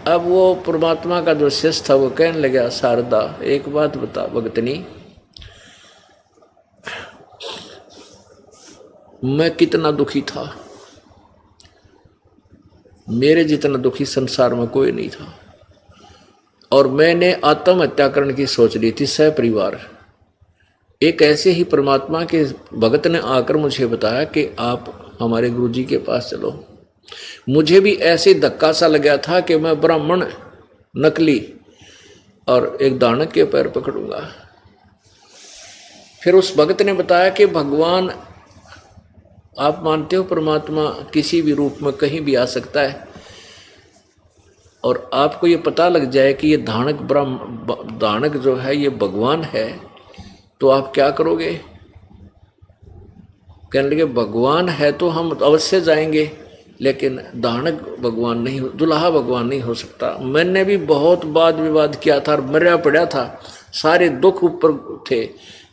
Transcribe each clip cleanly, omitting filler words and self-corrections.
अब वो परमात्मा का जो शिष्य था वो कहने लगा, शारदा एक बात बता भगतनी, मैं कितना दुखी था, मेरे जितना दुखी संसार में कोई नहीं था, और मैंने आत्महत्या करने की सोच ली थी सपरिवार। एक ऐसे ही परमात्मा के भगत ने आकर मुझे बताया कि आप हमारे गुरुजी के पास चलो। मुझे भी ऐसे धक्का सा लगा था कि मैं ब्राह्मण नकली और एक दानव के पैर पकड़ूंगा। फिर उस भगत ने बताया कि भगवान, आप मानते हो परमात्मा किसी भी रूप में कहीं भी आ सकता है, और आपको ये पता लग जाए कि ये दानक जो है ये भगवान है, तो आप क्या करोगे? कहने लगे भगवान है तो हम अवश्य जाएंगे, लेकिन दानक भगवान नहीं, दुल्हा भगवान नहीं हो सकता। मैंने भी बहुत वाद विवाद किया था, मरा पड़ा था, सारे दुख ऊपर थे,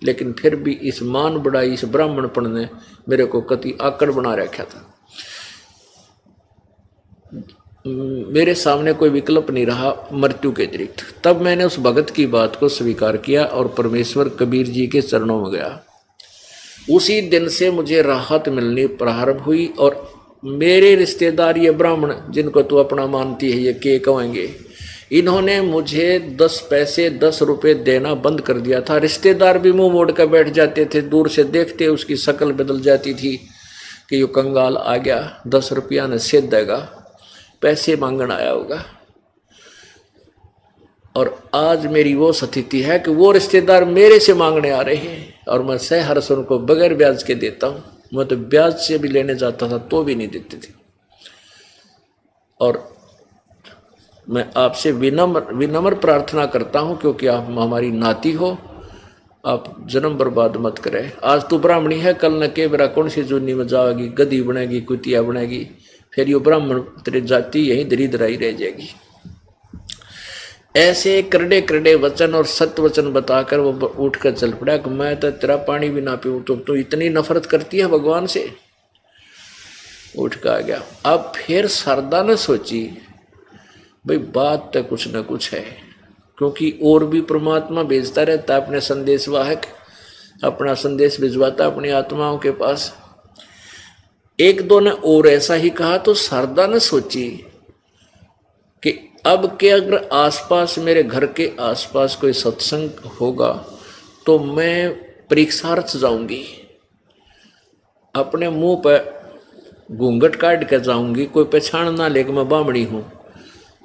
लेकिन फिर भी इस मान बढ़ाई, इस ब्राह्मणपण ने मेरे को कति आकड़ बना रखा था। मेरे सामने कोई विकल्प नहीं रहा मृत्यु के अतिरिक्त। तब मैंने उस भगत की बात को स्वीकार किया और परमेश्वर कबीर जी के चरणों में गया। उसी दिन से मुझे राहत मिलनी प्रारंभ हुई, और मेरे रिश्तेदार ये ब्राह्मण जिनको तू अपना मानती है, ये के कहेंगे, इन्होंने मुझे 10 पैसे 10 रुपए देना बंद कर दिया था। रिश्तेदार भी मुंह मोड़ कर बैठ जाते थे, दूर से देखते उसकी शक्ल बदल जाती थी कि यो कंगाल आ गया, 10 रुपया ने सेध देगा, पैसे मांगन आया होगा। और आज मेरी वो स्थिति है कि वो रिश्तेदार मेरे से मांगने आ रहे हैं, और मैं सहर्ष उनको बगैर ब्याज के देता हूँ। मैं तो ब्याज से भी लेने जाता था तो भी नहीं देते थे। और मैं आपसे विनम्र प्रार्थना करता हूँ, क्योंकि आप हमारी नाती हो, आप जन्म बर्बाद मत करें। आज तू ब्राह्मणी है, कल न के बेरा कौन सी जूनी में जाएगी, गधी बनेगी, कुतिया बनेगी, फिर ये ब्राह्मण तेरी जाति यहीं दरिद्र ही रह जाएगी। ऐसे करड़े करड़े वचन और सत्य वचन बताकर वो उठ कर चल पड़ा कि मैं तो तेरा पानी भी ना पीऊं, तो इतनी नफरत करती है भगवान से। उठ कर आ गया। अब फिर शारदा ने सोची, भाई बात तो कुछ न कुछ है, क्योंकि और भी परमात्मा भेजता रहता अपने संदेशवाहक, अपना संदेश भिजवाता अपनी आत्माओं के पास। एक दो ने और ऐसा ही कहा, तो शारदा ने सोची कि अब के अगर आसपास, मेरे घर के आसपास कोई सत्संग होगा तो मैं परीक्षार्थ जाऊंगी, अपने मुंह पर घूंघट काट कर जाऊंगी, कोई पहचान ना ले कि मैं बामणी हूं।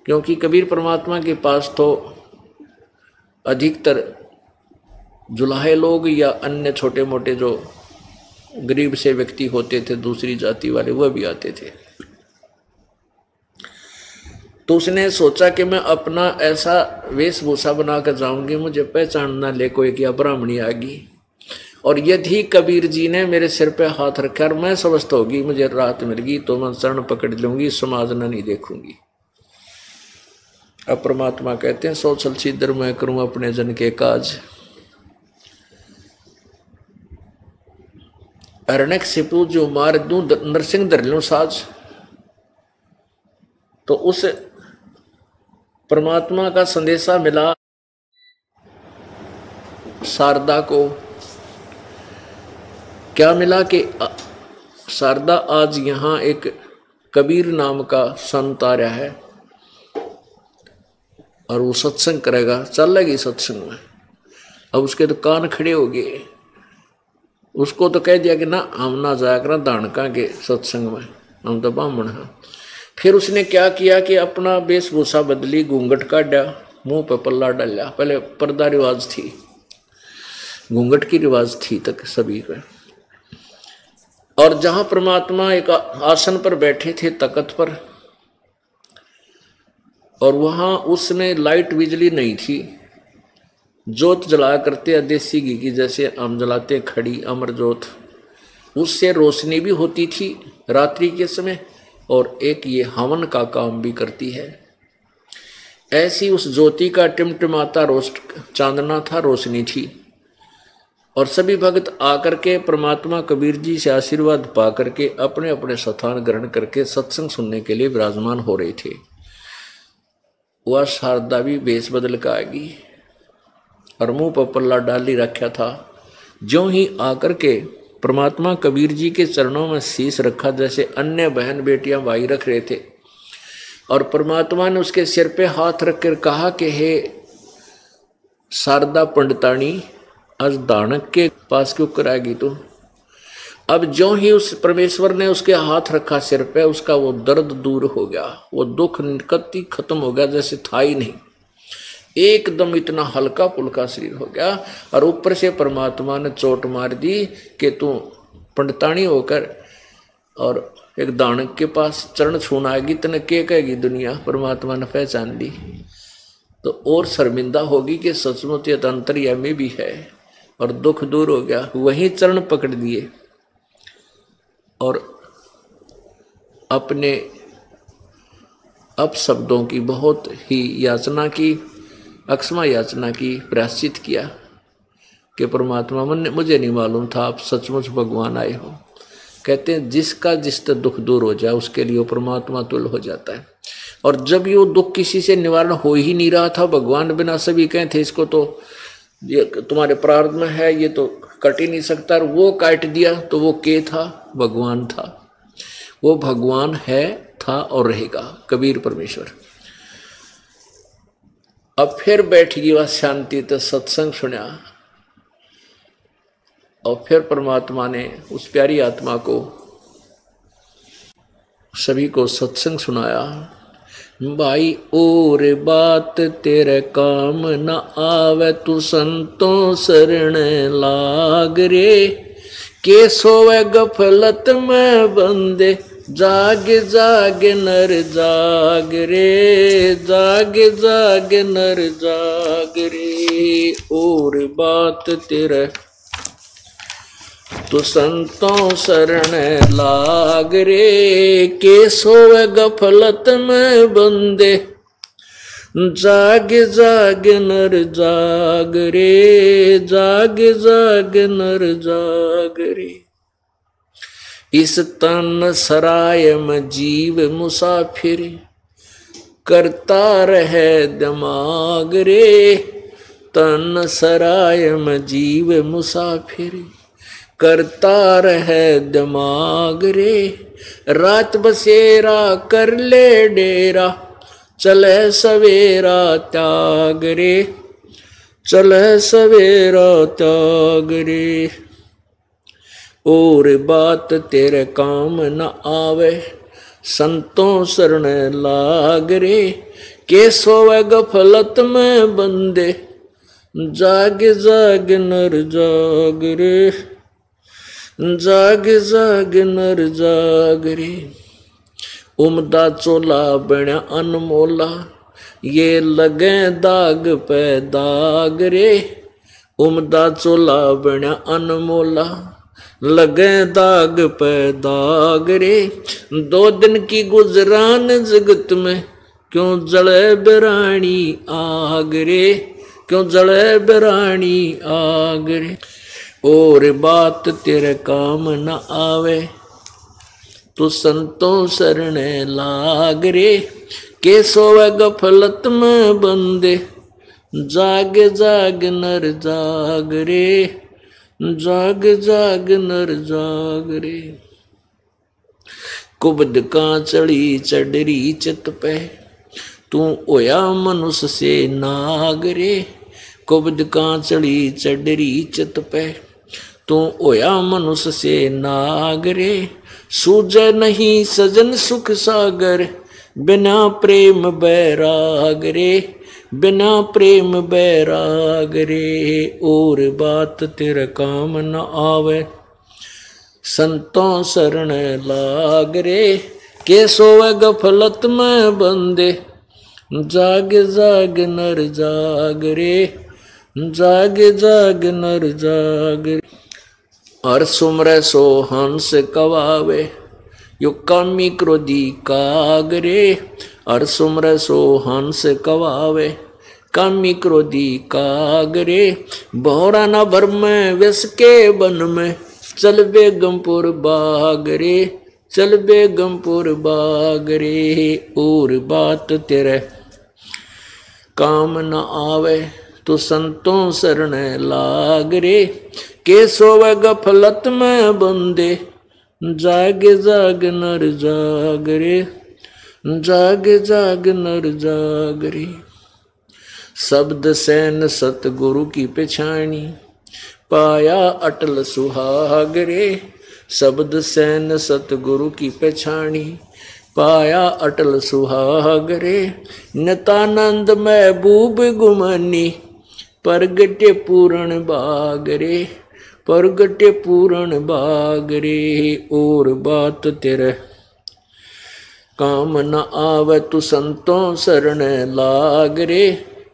क्योंकि कबीर परमात्मा के पास तो अधिकतर जुलाहे लोग या अन्य छोटे मोटे जो गरीब से व्यक्ति होते थे, दूसरी जाति वाले, वह भी आते थे। तो उसने सोचा कि मैं अपना ऐसा वेशभूषा बनाकर जाऊंगी, मुझे पहचान ना ले कोई कि ब्राह्मणी आ गई। और यदि कबीर जी ने मेरे सिर पे हाथ रखा और मैं स्वस्थ होगी, मुझे राहत मिल गई, तो मैं शरण पकड़ लूंगी, समाज न नहीं देखूंगी। अब परमात्मा कहते हैं, सो छल छिद्र मैं करूं अपने जन के काज, अरण्यक सिपू जो मार दूं नरसिंह धर लूं साज। तो उस परमात्मा का संदेशा मिला शारदा को। क्या मिला कि शारदा, आज यहाँ एक कबीर नाम का संत आ रहा है और वो सत्संग करेगा, चल लगी सत्संग में। अब उसके तो कान खड़े हो गए। उसको तो कह दिया कि ना, हम ना जाया करा दानका के सत्संग में, हम तो ब्राह्मण हैं। फिर उसने क्या किया कि अपना वेशभूषा बदली, घूंघट काटा, मुंह पर पल्ला डाला। पहले पर्दा रिवाज थी, घूंघट की रिवाज थी तक सभी का। और जहां परमात्मा एक आसन पर बैठे थे, तख्त पर, और वहां उसमें लाइट बिजली नहीं थी, जोत जलाया करते देसी घी की, जैसे हम जलाते खड़ी अमर जोत, उससे रोशनी भी होती थी रात्रि के समय, और एक ये हवन का काम भी करती है। ऐसी उस ज्योति का टिमटिमाता चांदना था, रोशनी थी। और सभी भक्त आकर के परमात्मा कबीर जी से आशीर्वाद पा करके अपने अपने स्थान ग्रहण करके सत्संग सुनने के लिए विराजमान हो रहे थे। वह शारदा भी भेष बदल का आएगी और मुंह पर पल्ला डाल ही रखा था। ज्यों ही आकर के परमात्मा कबीर जी के चरणों में शीश रखा जैसे अन्य बहन बेटियां भाई रख रहे थे, और परमात्मा ने उसके सिर पे हाथ रखकर कहा कि हे शारदा पंडितानी, आज दानक के पास क्यों कराएगी तू। अब जो ही उस परमेश्वर ने उसके हाथ रखा सिर पे, उसका वो दर्द दूर हो गया, वो दुख निकत्ती खत्म हो गया, जैसे था ही नहीं। एकदम इतना हल्का पुल्का शरीर हो गया। और ऊपर से परमात्मा ने चोट मार दी कि तू पंडितानी होकर और एक दानक के पास चरण छूना आएगी, तने क्या कहेगी दुनिया। परमात्मा ने पहचान ली तो और शर्मिंदा होगी कि सचमुच ये अंतर्यामी भी है, और दुख दूर हो गया। वहीं चरण पकड़ दिए और अपने अपशब्दों की बहुत ही याचना की, अक्षमा याचना की, प्रायश्चित किया कि परमात्मा मुझे नहीं मालूम था आप सचमुच भगवान आए हो। कहते हैं जिसका जिससे दुख दूर हो जाए उसके लिए वो परमात्मा तुल्य हो जाता है। और जब ये दुख किसी से निवारण हो ही नहीं रहा था, भगवान बिना सभी कहे थे इसको तो ये तुम्हारे प्रारब्ध में है, ये तो कट ही नहीं सकता, और वो काट दिया तो वो के था, भगवान था। वो भगवान है, था और रहेगा, कबीर परमेश्वर। अब फिर बैठ गई वह शांति, तो सत्संग सुना, और फिर परमात्मा ने उस प्यारी आत्मा को सभी को सत्संग सुनाया। भाई और बात तेरे काम न आवे, तू संतों शरण लाग रे। के सोवे गफलत में बंदे, जाग जाग नर जाग रे, जाग जाग नर जाग रे। और बात तेरे तो संतों शरण लाग रे। के सोवे गफलत में बंदे, जाग जाग नर जाग रे, जाग जाग नर जाग रे। इस तन सराय में जीव मुसाफिर, करता रहे दिमाग रे। तन सराय में जीव मुसाफिर, करता रहे दिमाग रे। रात बसेरा कर ले डेरा, चले सवेरा त्याग रे, चले सवेरा त्याग रे। और बात तेरे काम न आवे, संतों शरण लाग रे। के सोवे गफलत में बंदे, जाग जाग नर जाग रे, जाग जाग नर जाग रे। उमदा चोला बण्या अनमोला, ये लगे दाग पे दाग रे। उमदा चोला बण्या अनमोला, लगे दाग पे दाग रे। 2 दिन की गुजरान जगत में, क्यों जले बिरानी आग रे, क्यों जले बिरानी आग रे। और बात तेरे काम न आवे, तू संतों शरण लाग रे। के सोवे गफलत में बंदे, जाग जाग नर जाग रे, जाग जाग नर जाग रे। कुबद का चढ़ी चढ़री चित पे, तू होया मनुष्य से नाग रे। कुबद का चढ़ी चढ़री चित पे, तू होया मनुष्य से नाग रे। सूझे नहीं सजन सुख सागर, बिना प्रेम बैराग रे, बिना प्रेम बैराग रे। और बात तेरे काम न आवे, संतों शरण लाग रे। के सोवे गफलत में बंदे, जाग जाग नर जाग रे, जाग जाग नर जाग रे। हर सुमरे सो हंस कवावे, यो कामी क्रोधी काग रे। हर सुमरे सो हंस कवावे, कामी क्रोधी काग रे। बहुरा न भर में विष के वन में, चल बेगमपुर बाग रे, चल बेगमपुर बाग रे। और बात तेरे काम न आवे तो संतों शरण लाग रे, के सोवे गफलत में बंदे, जाग जाग नर जाग रे, जाग जाग नर जाग रे। शब्द सैन सतगुरु की पछाणी, पाया अटल सुहाग रे, शब्द सैन सतगुरु की पछाणी, पाया अटल सुहाग रे। नितानंद महबूब गुमानी, परगटे पूर्ण बाग रे, परगटे पूर्ण बाग रे। और बात तेरे काम न आवे तू संतों शरण लाग रे,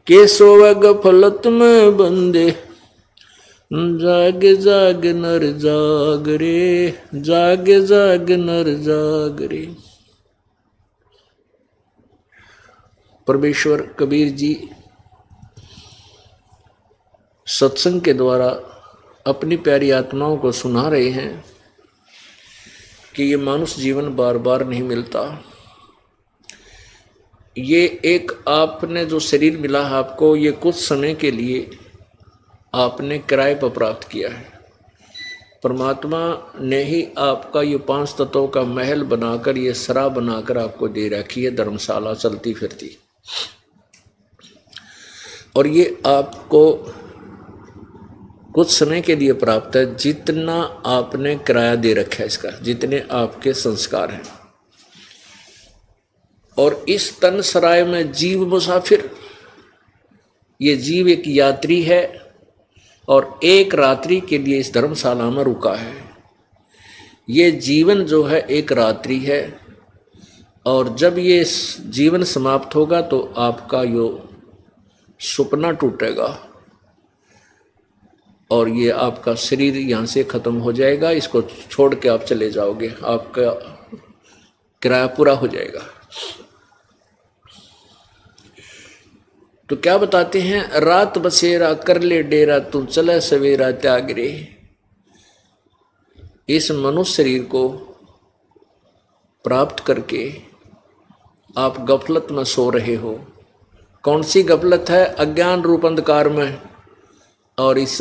के सोवे गफलत में बंदे, जाग जाग नर जाग रे, जाग जाग नर जाग रे। परमेश्वर कबीर जी सत्संग के द्वारा अपनी प्यारी आत्माओं को सुना रहे हैं कि ये मानुष जीवन बार बार नहीं मिलता। ये एक आपने जो शरीर मिला है आपको, ये कुछ समय के लिए आपने किराए पर प्राप्त किया है। परमात्मा ने ही आपका ये 5 तत्वों का महल बनाकर, ये सरा बनाकर आपको दे रखी है, धर्मशाला चलती फिरती। और ये आपको कुछ समय के लिए प्राप्त है, जितना आपने किराया दे रखा है इसका, जितने आपके संस्कार हैं। और इस तन सराय में जीव मुसाफिर, ये जीव एक यात्री है और एक रात्रि के लिए इस धर्मशाला में रुका है। ये जीवन जो है एक रात्रि है, और जब ये जीवन समाप्त होगा तो आपका यो सपना टूटेगा और ये आपका शरीर यहाँ से खत्म हो जाएगा। इसको छोड़ के आप चले जाओगे, आपका किराया पूरा हो जाएगा। तो क्या बताते हैं, रात बसेरा कर ले डेरा, तू चले सवेरा त्याग रे। इस मनुष्य शरीर को प्राप्त करके आप गफलत में सो रहे हो। कौन सी गफलत है? अज्ञान रूप अंधकार में, और इस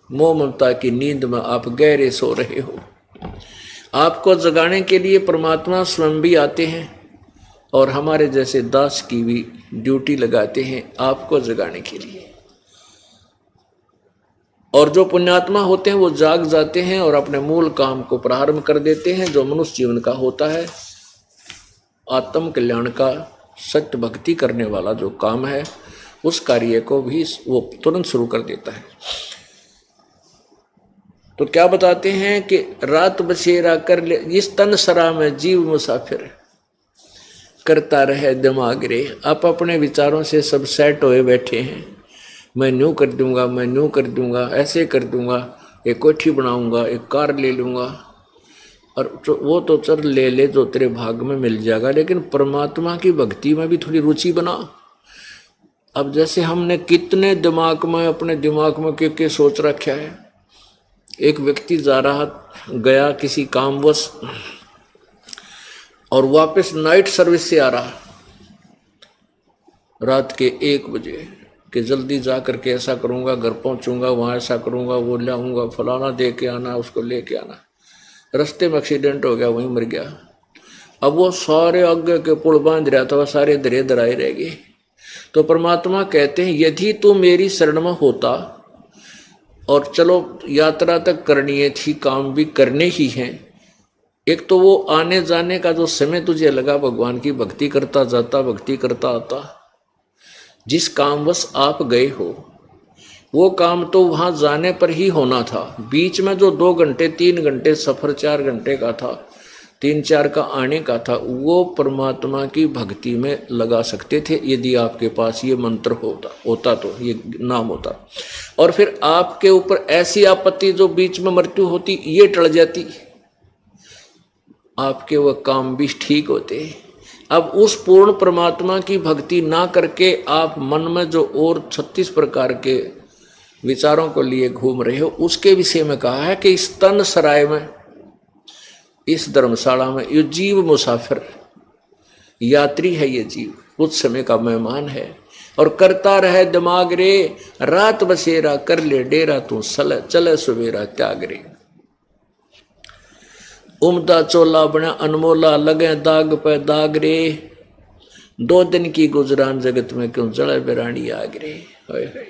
मोह ममता की नींद में आप गहरे सो रहे हो। आपको जगाने के लिए परमात्मा स्वयं भी आते हैं और हमारे जैसे दास की भी ड्यूटी लगाते हैं आपको जगाने के लिए। और जो पुण्यात्मा होते हैं वो जाग जाते हैं और अपने मूल काम को प्रारंभ कर देते हैं, जो मनुष्य जीवन का होता है, आत्म कल्याण का, सत्य भक्ति करने वाला जो काम है, उस कार्य को भी वो तुरंत शुरू कर देता है। तो क्या बताते हैं कि रात बसेरा कर ले, इस तन सरा में जीव मुसाफिर, करता रहे दिमाग रे। आप अपने विचारों से सब सेट होए बैठे हैं, मैं न्यू कर दूंगा, मैं न्यू कर दूंगा, ऐसे कर दूंगा, एक कोठी बनाऊंगा, एक कार ले लूंगा, और वो तो चल ले ले, जो तेरे भाग में मिल जाएगा। लेकिन परमात्मा की भक्ति में भी थोड़ी रुचि बना। अब जैसे हमने कितने दिमाग में, अपने दिमाग में क्या सोच रखा है। एक व्यक्ति जा रहा गया किसी कामवश और वापस नाइट सर्विस से आ रहा रात के 1 बजे कि जल्दी जा करके ऐसा करूंगा, घर पहुंचूंगा, वहां ऐसा करूंगा, वो लाऊंगा, फलाना दे के आना, उसको लेके आना। रास्ते में एक्सीडेंट हो गया, वहीं मर गया। अब वो सारे आगे के पुल बांध रहा था, वह सारे दरे दराए रह गए। तो परमात्मा कहते हैं, यदि तू मेरी शरण में होता, और चलो यात्रा तक करनी है थी, काम भी करने ही हैं, एक तो वो आने जाने का जो समय तुझे लगा, भगवान की भक्ति करता जाता, भक्ति करता आता, जिस कामवश आप गए हो वो काम तो वहां जाने पर ही होना था। बीच में जो 2 घंटे 3 घंटे सफर, 4 घंटे का था, 3-4 का आने का था, वो परमात्मा की भक्ति में लगा सकते थे यदि आपके पास ये मंत्र होता तो, ये नाम होता। और फिर आपके ऊपर ऐसी आपत्ति जो बीच में मृत्यु होती, ये टल जाती, आपके वह काम भी ठीक होते। अब उस पूर्ण परमात्मा की भक्ति ना करके आप मन में जो और 36 प्रकार के विचारों को लिए घूम रहे हो, उसके विषय में कहा है कि इस तन सराय में, इस धर्मशाला में, ये जीव मुसाफिर यात्री है। ये जीव कुछ समय का मेहमान है। और करता रहे दिमाग रे, रात बसेरा कर ले डेरा, तू चले सवेरा त्याग रे। उमदा चोला बना अनमोला, लगे दाग पे दाग रे, 2 दिन की गुजरान जगत में क्यों जड़े बेरानी आग रे।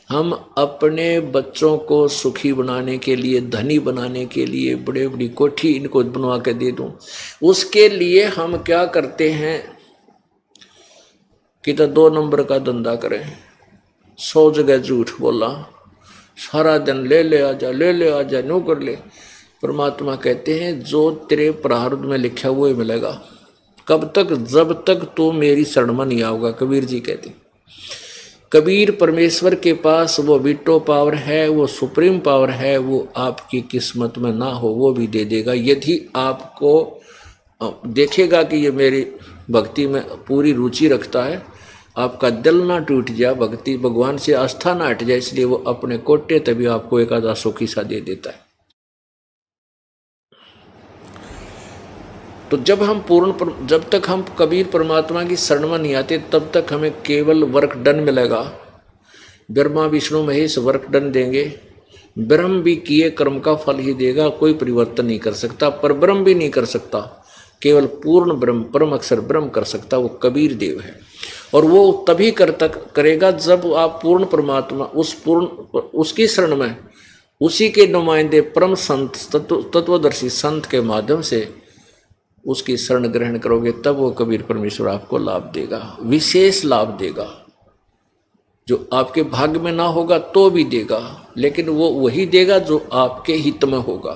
हम अपने बच्चों को सुखी बनाने के लिए, धनी बनाने के लिए बड़े बड़ी कोठी इनको बनवा के दे दूं, उसके लिए हम क्या करते हैं कि तो 2 नंबर का धंधा करें, 100 जगह झूठ बोला, सारा दिन ले ले आजा, ले ले आजा, नो कर ले। परमात्मा कहते हैं जो तेरे प्रारब्ध में लिखा हुआ मिलेगा। कब तक? जब तक तो मेरी शरण में नहीं आओगा। कबीर जी कहते, कबीर परमेश्वर के पास वो वीटो पावर है, वो सुप्रीम पावर है, वो आपकी किस्मत में ना हो वो भी दे देगा, यदि आपको देखेगा कि ये मेरी भक्ति में पूरी रुचि रखता है, आपका दिल ना टूट जाए, भक्ति भगवान से आस्था ना हट जाए, इसलिए वो अपने कोटे तभी आपको एक आधा सुखी सा दे देता है। तो जब तक हम कबीर परमात्मा की शरण में नहीं आते, तब तक हमें केवल वर्क डन मिलेगा। ब्रह्मा विष्णु महेश वर्क डन देंगे, ब्रह्म भी किए कर्म का फल ही देगा, कोई परिवर्तन नहीं कर सकता, पर ब्रह्म भी नहीं कर सकता, केवल पूर्ण ब्रह्म परम अक्षर ब्रह्म कर सकता, वो कबीर देव है। और वो तभी करेगा जब आप पूर्ण परमात्मा उसकी शरण में, उसी के नुमाइंदे परम संत तत्वदर्शी संत के माध्यम से उसकी शरण ग्रहण करोगे, तब वो कबीर परमेश्वर आपको लाभ देगा, विशेष लाभ देगा, जो आपके भाग्य में ना होगा तो भी देगा, लेकिन वो वही देगा जो आपके हित में होगा।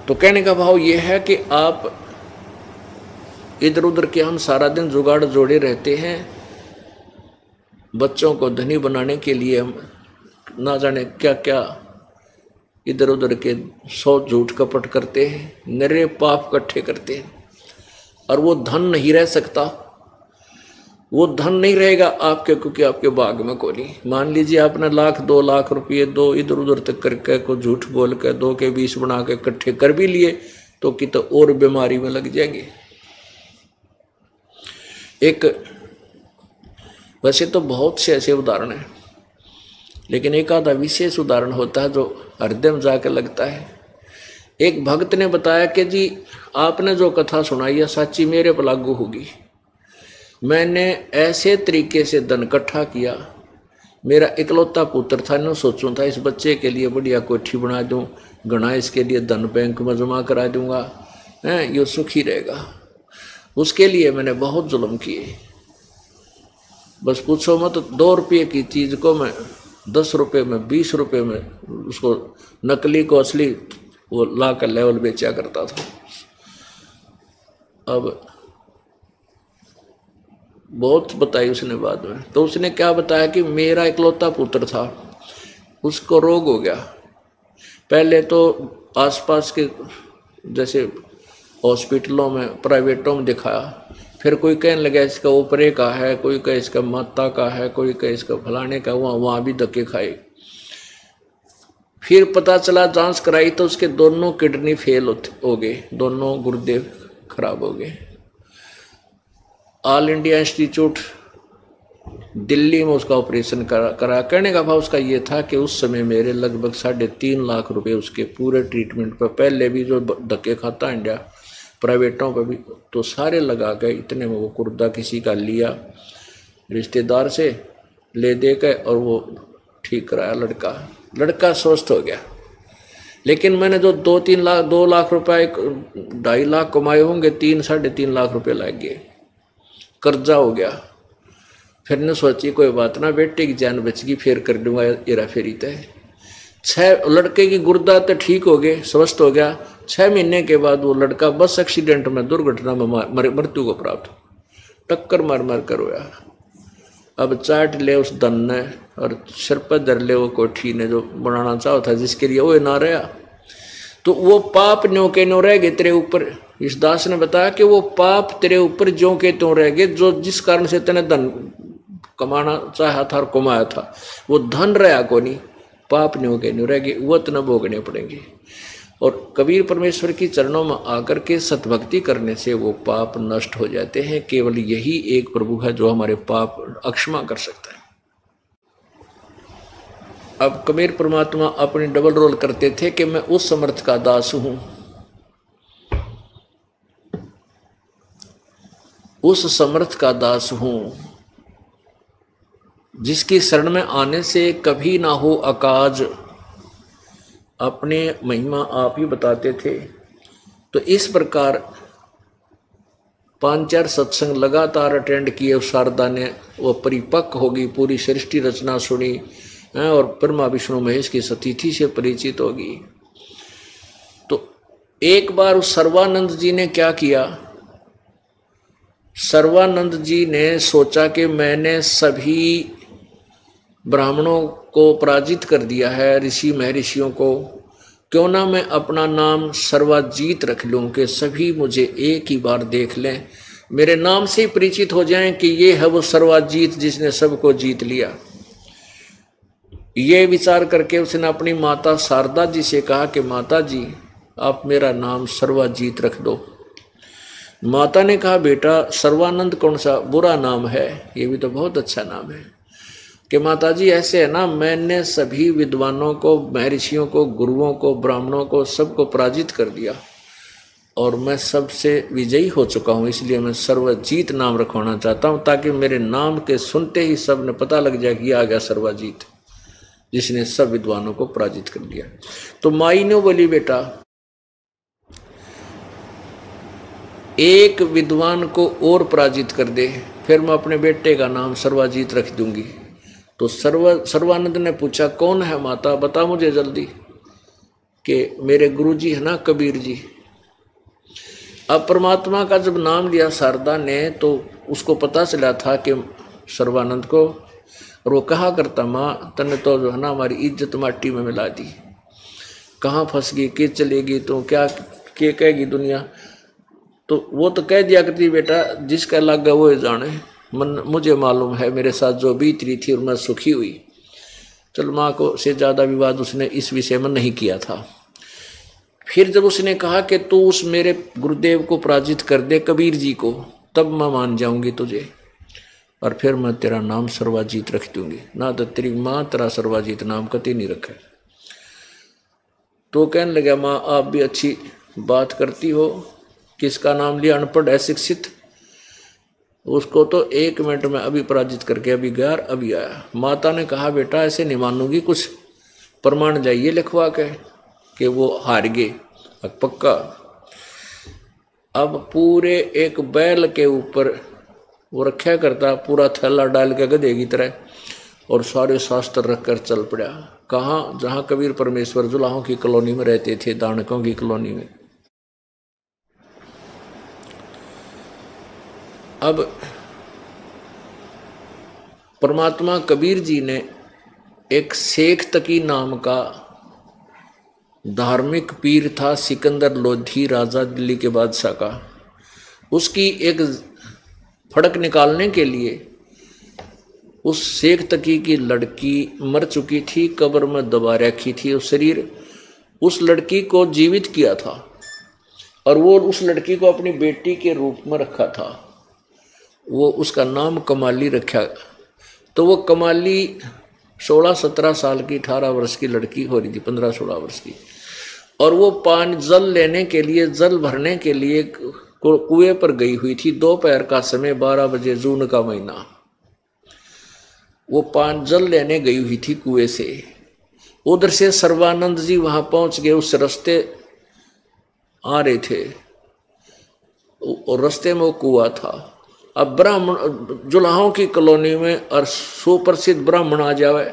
तो कहने का भाव ये है कि आप इधर उधर के हम सारा दिन जुगाड़ जोड़े रहते हैं, बच्चों को धनी बनाने के लिए हम ना जाने क्या क्या इधर उधर के 100 झूठ कपट करते हैं, नरे पाप इकट्ठे करते हैं, और वो धन नहीं रह सकता, वो धन नहीं रहेगा आपके, क्योंकि आपके भाग में कोई नहीं। मान लीजिए आपने 1 लाख 2 लाख रुपये दो इधर उधर तक करके को झूठ बोल के 2 के 20 बना के इकट्ठे कर भी लिए, तो कि तो और बीमारी में लग जाएंगे। वैसे तो बहुत से ऐसे उदाहरण हैं, लेकिन एक आधा विशेष उदाहरण होता है जो हृदय में जाकर लगता है। एक भक्त ने बताया कि जी आपने जो कथा सुनाई है सच्ची मेरे पर लागू होगी। मैंने ऐसे तरीके से धन इकट्ठा किया, मेरा इकलौता पुत्र था, न सोचूं था इस बच्चे के लिए बढ़िया कोठी बना दूं, गणा इसके लिए धन बैंक में जमा करा दूंगा, ये सुखी रहेगा। उसके लिए मैंने बहुत जुल्म किए, बस पूछो मत। 2 रुपये की चीज़ को मैं 10 रुपये में 20 रुपये में उसको नकली को असली वो ला कर लेवल बेचा करता था। अब बहुत बताई उसने बाद में, तो उसने क्या बताया कि मेरा इकलौता पुत्र था, उसको रोग हो गया। पहले तो आसपास के जैसे हॉस्पिटलों में प्राइवेटों में दिखाया, फिर कोई कहने लगा इसका ऊपरे का है, कोई कहे इसका माता का है, कोई कहे इसका फलाने का, वहाँ भी धक्के खाए। फिर पता चला जांच कराई तो उसके दोनों किडनी फेल हो गए, दोनों गुर्दे खराब हो गए। ऑल इंडिया इंस्टीट्यूट दिल्ली में उसका ऑपरेशन करा। कहने का भाव उसका ये था कि उस समय मेरे लगभग 3.5 लाख रुपए उसके पूरे ट्रीटमेंट पर, पहले भी जो धक्के खाता इंडिया प्राइवेटों पर भी, तो सारे लगा गए। इतने में वो कुर्दा किसी का लिया रिश्तेदार से ले दे के, और वो ठीक कराया। लड़का स्वस्थ हो गया। लेकिन मैंने जो 2 लाख रुपए 2.5 लाख कमाए होंगे, 3-3.5 लाख रुपए लग गए, कर्जा हो गया। फिर ने सोची कोई बात ना, बेटे की जान बच गई, फिर कर दूंगा हेरा फेरी तय। 6 लड़के की गुर्दा तो ठीक हो गए, स्वस्थ हो गया। 6 महीने के बाद वो लड़का बस एक्सीडेंट में, दुर्घटना में मृत्यु को प्राप्त, टक्कर मार कर रोया। अब चाट ले उस धन ने और सिर पर धर ले वो कोठी ने जो बनाना चाहा था, जिसके लिए वो ना रहा। तो वो पाप न्यों के न्यों रह गए तेरे ऊपर। इस दास ने बताया कि वो पाप तेरे ऊपर ज्यों के त्यों रह गए, जो जिस कारण से तेने धन कमाना चाहा था और कमाया था, वो धन रहा को नहीं, पाप न्यों के न्यों रह गए, वो तना भोगने पड़ेंगे। और कबीर परमेश्वर की चरणों में आकर के सतभक्ति करने से वो पाप नष्ट हो जाते हैं। केवल यही एक प्रभु है जो हमारे पाप अक्षमा कर सकता है। अब कबीर परमात्मा अपनी डबल रोल करते थे कि मैं उस समर्थ का दास हूं, उस समर्थ का दास हूं जिसकी शरण में आने से कभी ना हो अकाज। अपने महिमा आप ही बताते थे। तो इस प्रकार 5-4 सत्संग लगातार अटेंड किए उस शारदा ने। वो परिपक्व होगी, पूरी सृष्टि रचना सुनी और ब्रह्मा विष्णु महेश की सतिथि से परिचित होगी। तो एक बार उस सर्वानंद जी ने क्या किया, सर्वानंद जी ने सोचा कि मैंने सभी ब्राह्मणों को पराजित कर दिया है, ऋषि महर्षियों को, क्यों ना मैं अपना नाम सर्वाजीत रख लूं कि सभी मुझे एक ही बार देख लें, मेरे नाम से परिचित हो जाएं कि ये है वो सर्वाजीत जिसने सबको जीत लिया। ये विचार करके उसने अपनी माता शारदा जी से कहा कि माता जी आप मेरा नाम सर्वाजीत रख दो। माता ने कहा बेटा सर्वानंद कौन सा बुरा नाम है, ये भी तो बहुत अच्छा नाम है। कि माता जी ऐसे है ना, मैंने सभी विद्वानों को, महर्षियों को, गुरुओं को, ब्राह्मणों को, सबको पराजित कर दिया और मैं सबसे विजयी हो चुका हूँ, इसलिए मैं सर्वजीत नाम रखवाना चाहता हूँ ताकि मेरे नाम के सुनते ही सब ने पता लग जाए कि आ गया सर्वजीत जिसने सब विद्वानों को पराजित कर दिया। तो माई ने बोली बेटा एक विद्वान को और पराजित कर दे, फिर मैं अपने बेटे का नाम सर्वजीत रख दूंगी। तो सर्वानंद ने पूछा कौन है माता, बता मुझे जल्दी। कि मेरे गुरुजी है ना कबीर जी। अब परमात्मा का जब नाम लिया शारदा ने तो उसको पता चला था कि सर्वानंद को, और वो कहा करता माँ तने तो जो है ना हमारी इज्जत माटी में मिला दी, कहाँ फंस गई, के चलेगी तो क्या के कहेगी दुनिया। तो वो तो कह दिया करती बेटा जिसका लगा वो जाने, मन मुझे मालूम है मेरे साथ जो बीत रही थी और मैं सुखी हुई। चल माँ को से ज़्यादा विवाद उसने इस विषय में नहीं किया था। फिर जब उसने कहा कि तू उस मेरे गुरुदेव को पराजित कर दे कबीर जी को, तब मैं मान जाऊंगी तुझे और फिर मैं तेरा नाम सर्वाजीत रख दूंगी। ना तो तेरी माँ तेरा सर्वाजीत नाम कभी नहीं रखे। तो कहने लगा माँ आप भी अच्छी बात करती हो, किसका नाम लिया, अनपढ़ अशिक्षित, उसको तो 1 मिनट में अभी पराजित करके अभी गया अभी आया। माता ने कहा बेटा ऐसे नहीं मानूंगी, कुछ प्रमाण जाइए लिखवा के कि वो हार गए पक्का। अब पूरे एक बैल के ऊपर वो रखा करता, पूरा थैला डाल के गधे की तरह, और सारे शास्त्र रखकर चल पड़ा। कहाँ, जहाँ कबीर परमेश्वर जुलाहों की कॉलोनी में रहते थे, दानकों की कॉलोनी में। अब परमात्मा कबीर जी ने एक शेख तकी नाम का धार्मिक पीर था, सिकंदर लोधी राजा दिल्ली के बादशाह का, उसकी एक फड़क निकालने के लिए उस शेख तकी की लड़की मर चुकी थी, कब्र में दबा रखी थी उस शरीर, उस लड़की को जीवित किया था और वो उस लड़की को अपनी बेटी के रूप में रखा था। वो उसका नाम कमाली रखा। तो वो कमाली 16-17 साल की, 18 वर्ष की लड़की हो रही थी, 15-16 वर्ष की, और वो पानी जल लेने के लिए, जल भरने के लिए कुएं पर गई हुई थी। दोपहर का समय, 12 बजे, जून का महीना, वो पानी जल लेने गई हुई थी कुएं से। उधर से सर्वानंद जी वहां पहुंच गए, उस रास्ते आ रहे थे और रास्ते में वो कुआं था। अब ब्राह्मण जुलाहों की कॉलोनी में और सुप्रसिद्ध ब्राह्मण आ जावे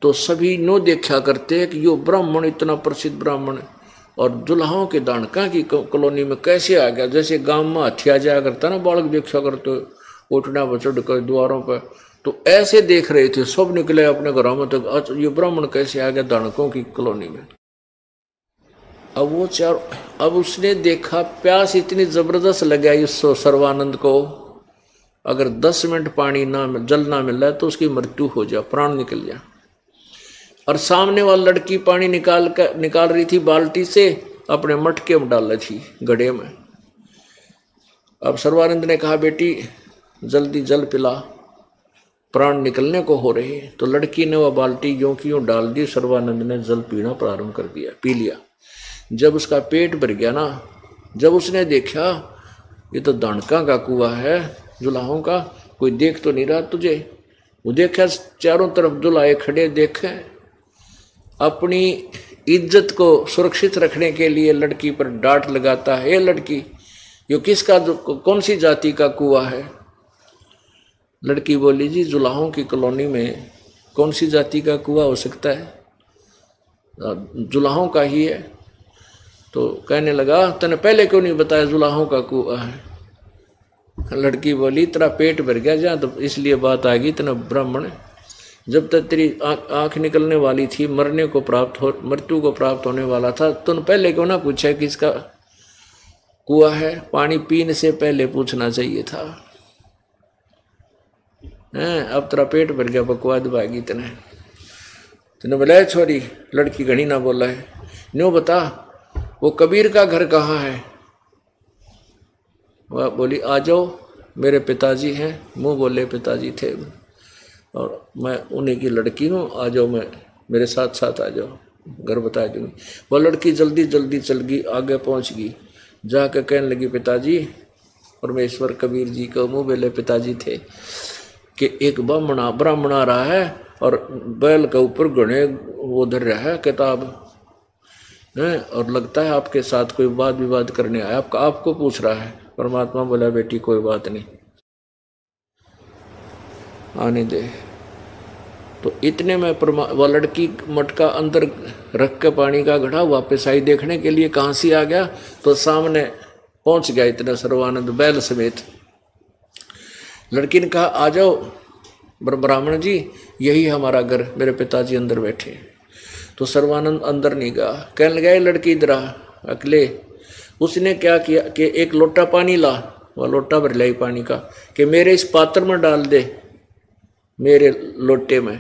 तो सभी नो देखा करते हैं कि यो ब्राह्मण इतना प्रसिद्ध ब्राह्मण और जुलाहों के दानका की कॉलोनी में कैसे आ गया। जैसे गांव में हाथी आ जाया करता ना, बालक देखा करते उठना बचड़ कर द्वारों पर, तो ऐसे देख रहे थे सब, निकले अपने घरों में। तो ये ब्राह्मण कैसे आ गया दानकों की कॉलोनी में। अब उसने देखा प्यास इतनी जबरदस्त लगाई उस सर्वानंद को, अगर 10 मिनट पानी ना जल ना मिल रहा है तो उसकी मृत्यु हो जाए, प्राण निकल जाए। और सामने वाली लड़की पानी निकाल रही थी बाल्टी से, अपने मटके में डाल रही थी गड्ढे में। अब सर्वानंद ने कहा, बेटी जल्दी जल पिला, प्राण निकलने को हो रहे। तो लड़की ने वह बाल्टी यूं की यूं डाल दी। सर्वानंद ने जल पीना प्रारंभ कर दिया, पी लिया। जब उसका पेट भर गया ना, जब उसने देखा ये तो दानका का कुआं है, जुलाहों का, कोई देख तो नहीं रहा तुझे। वो देखा चारों तरफ दुल्हाए खड़े देखे। अपनी इज्जत को सुरक्षित रखने के लिए लड़की पर डांट लगाता है, ये लड़की यो किसका, कौन सी जाति का कुआं है। लड़की बोली, जी जुलाहों की कॉलोनी में कौन सी जाति का कुआं हो सकता है, जुलाहों का ही है। तो कहने लगा, तने पहले क्यों नहीं बताया जुलाहों का कुआं है। लड़की बोली, तेरा पेट भर गया जहाँ, तो इसलिए बात आ गई। इतना ब्राह्मण, जब तक तेरी आंख निकलने वाली थी, मृत्यु को प्राप्त होने वाला था, तूने पहले क्यों ना पूछा कि इसका कुआं है। पानी पीने से पहले पूछना चाहिए था। अब तेरा पेट भर गया, बकवाद भागी तने बोला, छोरी लड़की घड़ी ना बोला है, न्यू बता वो कबीर का घर कहाँ है। वह बोली, आ जाओ, मेरे पिताजी हैं। मुँह बोले पिताजी थे और मैं उन्हीं की लड़की हूँ, आ जाओ, मेरे साथ साथ आ जाओ, घर बता दूँगी। वह लड़की जल्दी जल्दी चल गई, आगे पहुँच गई, जाकर कहने लगी, पिताजी, परमेश्वर कबीर जी को मुँह बोले पिताजी थे कि एक ब्राह्मण आ रहा है और बैल के ऊपर घने वो धर रहा है किताब है, और लगता है आपके साथ कोई वाद विवाद करने आया, आपको पूछ रहा है। परमात्मा बोला, बेटी कोई बात नहीं, आने दे। तो इतने में वह लड़की मटका अंदर रख के पानी का घड़ा वापस आई देखने के लिए, कहाँ से आ गया, तो सामने पहुंच गया इतना सर्वानंद बैल समेत। लड़की ने कहा, आ जाओ ब्राह्मण जी, यही हमारा घर, मेरे पिताजी अंदर बैठे। तो सर्वानंद अंदर नहीं गया, कहने लगा, लड़की इधर आ अकेले। उसने क्या किया कि एक लोटा पानी ला, वह लोटा भर लाई पानी का, कि मेरे इस पात्र में डाल दे, मेरे लोटे में।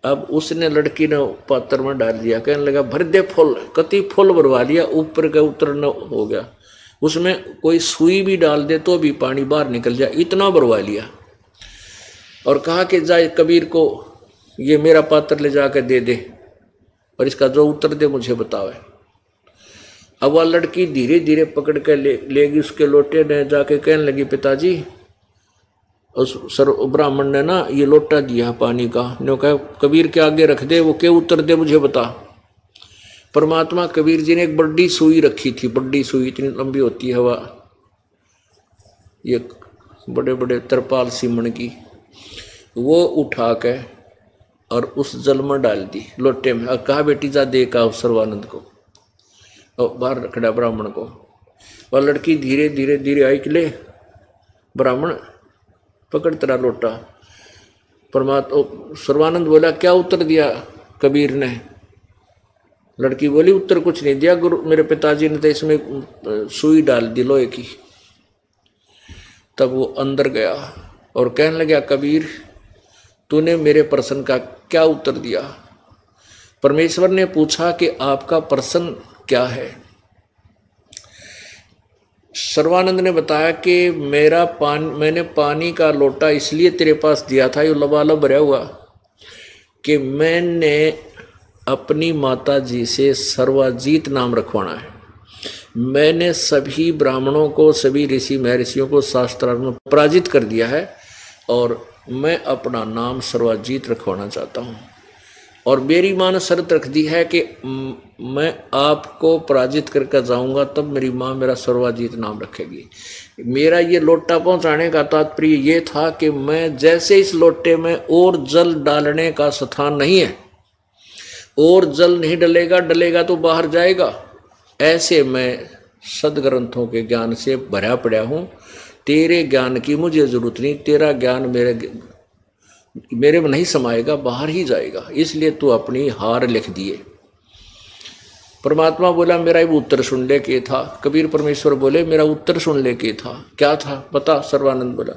अब उसने लड़की ने पात्र में डाल दिया, कहने लगा, भर दे फुल। कति फुल भरवा लिया, ऊपर का उतरना हो गया। उसमें कोई सुई भी डाल दे तो भी पानी बाहर निकल जाए, इतना भरवा लिया। और कहा कि जाए कबीर को ये मेरा पात्र ले जाकर दे दे, और इसका जो उत्तर दे मुझे बतावे। अब वह लड़की धीरे धीरे पकड़ कर लेगी उसके लोटे ने, जाके कहने लगी, पिताजी, उस ब्राह्मण ने ना ये लोटा दिया पानी का, नो कहा कबीर के आगे रख दे, वो क्या उत्तर दे मुझे बता। परमात्मा कबीर जी ने एक बड़ी सुई रखी थी, बड़ी सुई इतनी लंबी होती है वह, ये बड़े बड़े तरपाल सीमण की, वो उठा के और उस जल में डाल दी लोटे में, और कहा, बेटी जा दे का सर्वानंद को, और बाहर खड़ा ब्राह्मण को। वह लड़की धीरे धीरे धीरे आई कि ले ब्राह्मण पकड़ तेरा लोटा। परमात्मा सर्वानंद बोला, क्या उत्तर दिया कबीर ने। लड़की बोली, उत्तर कुछ नहीं दिया गुरु, मेरे पिताजी ने तो इसमें सुई डाल दी लोहे की। तब वो अंदर गया और कहने लगा, कबीर तूने मेरे प्रश्न का क्या उत्तर दिया। परमेश्वर ने पूछा कि आपका प्रश्न क्या है। सर्वानंद ने बताया कि मैंने पानी का लोटा इसलिए तेरे पास दिया था, ये लबालब भरा हुआ, कि मैंने अपनी माता जी से सर्वाजीत नाम रखवाना है। मैंने सभी ब्राह्मणों को, सभी ऋषि महर्षियों को शास्त्रार्थ में पराजित कर दिया है, और मैं अपना नाम सर्वाजीत रखवाना चाहता हूँ। और मेरी माँ ने शर्त रख दी है कि मैं आपको पराजित करके जाऊंगा, तब मेरी माँ मेरा सर्वाजीत नाम रखेगी। मेरा ये लोटा पहुंचाने का तात्पर्य ये था कि मैं जैसे इस लोटे में और जल डालने का स्थान नहीं है, और जल नहीं डलेगा तो बाहर जाएगा, ऐसे मैं सदग्रंथों के ज्ञान से भरा पड़ा हूँ। तेरे ज्ञान की मुझे जरूरत नहीं, तेरा ज्ञान मेरे में नहीं समाएगा, बाहर ही जाएगा, इसलिए तू अपनी हार लिख दिए। परमात्मा बोला मेरा भी उत्तर सुन ले के था। कबीर परमेश्वर बोले मेरा उत्तर सुन ले के था। क्या था बता? सर्वानंद बोला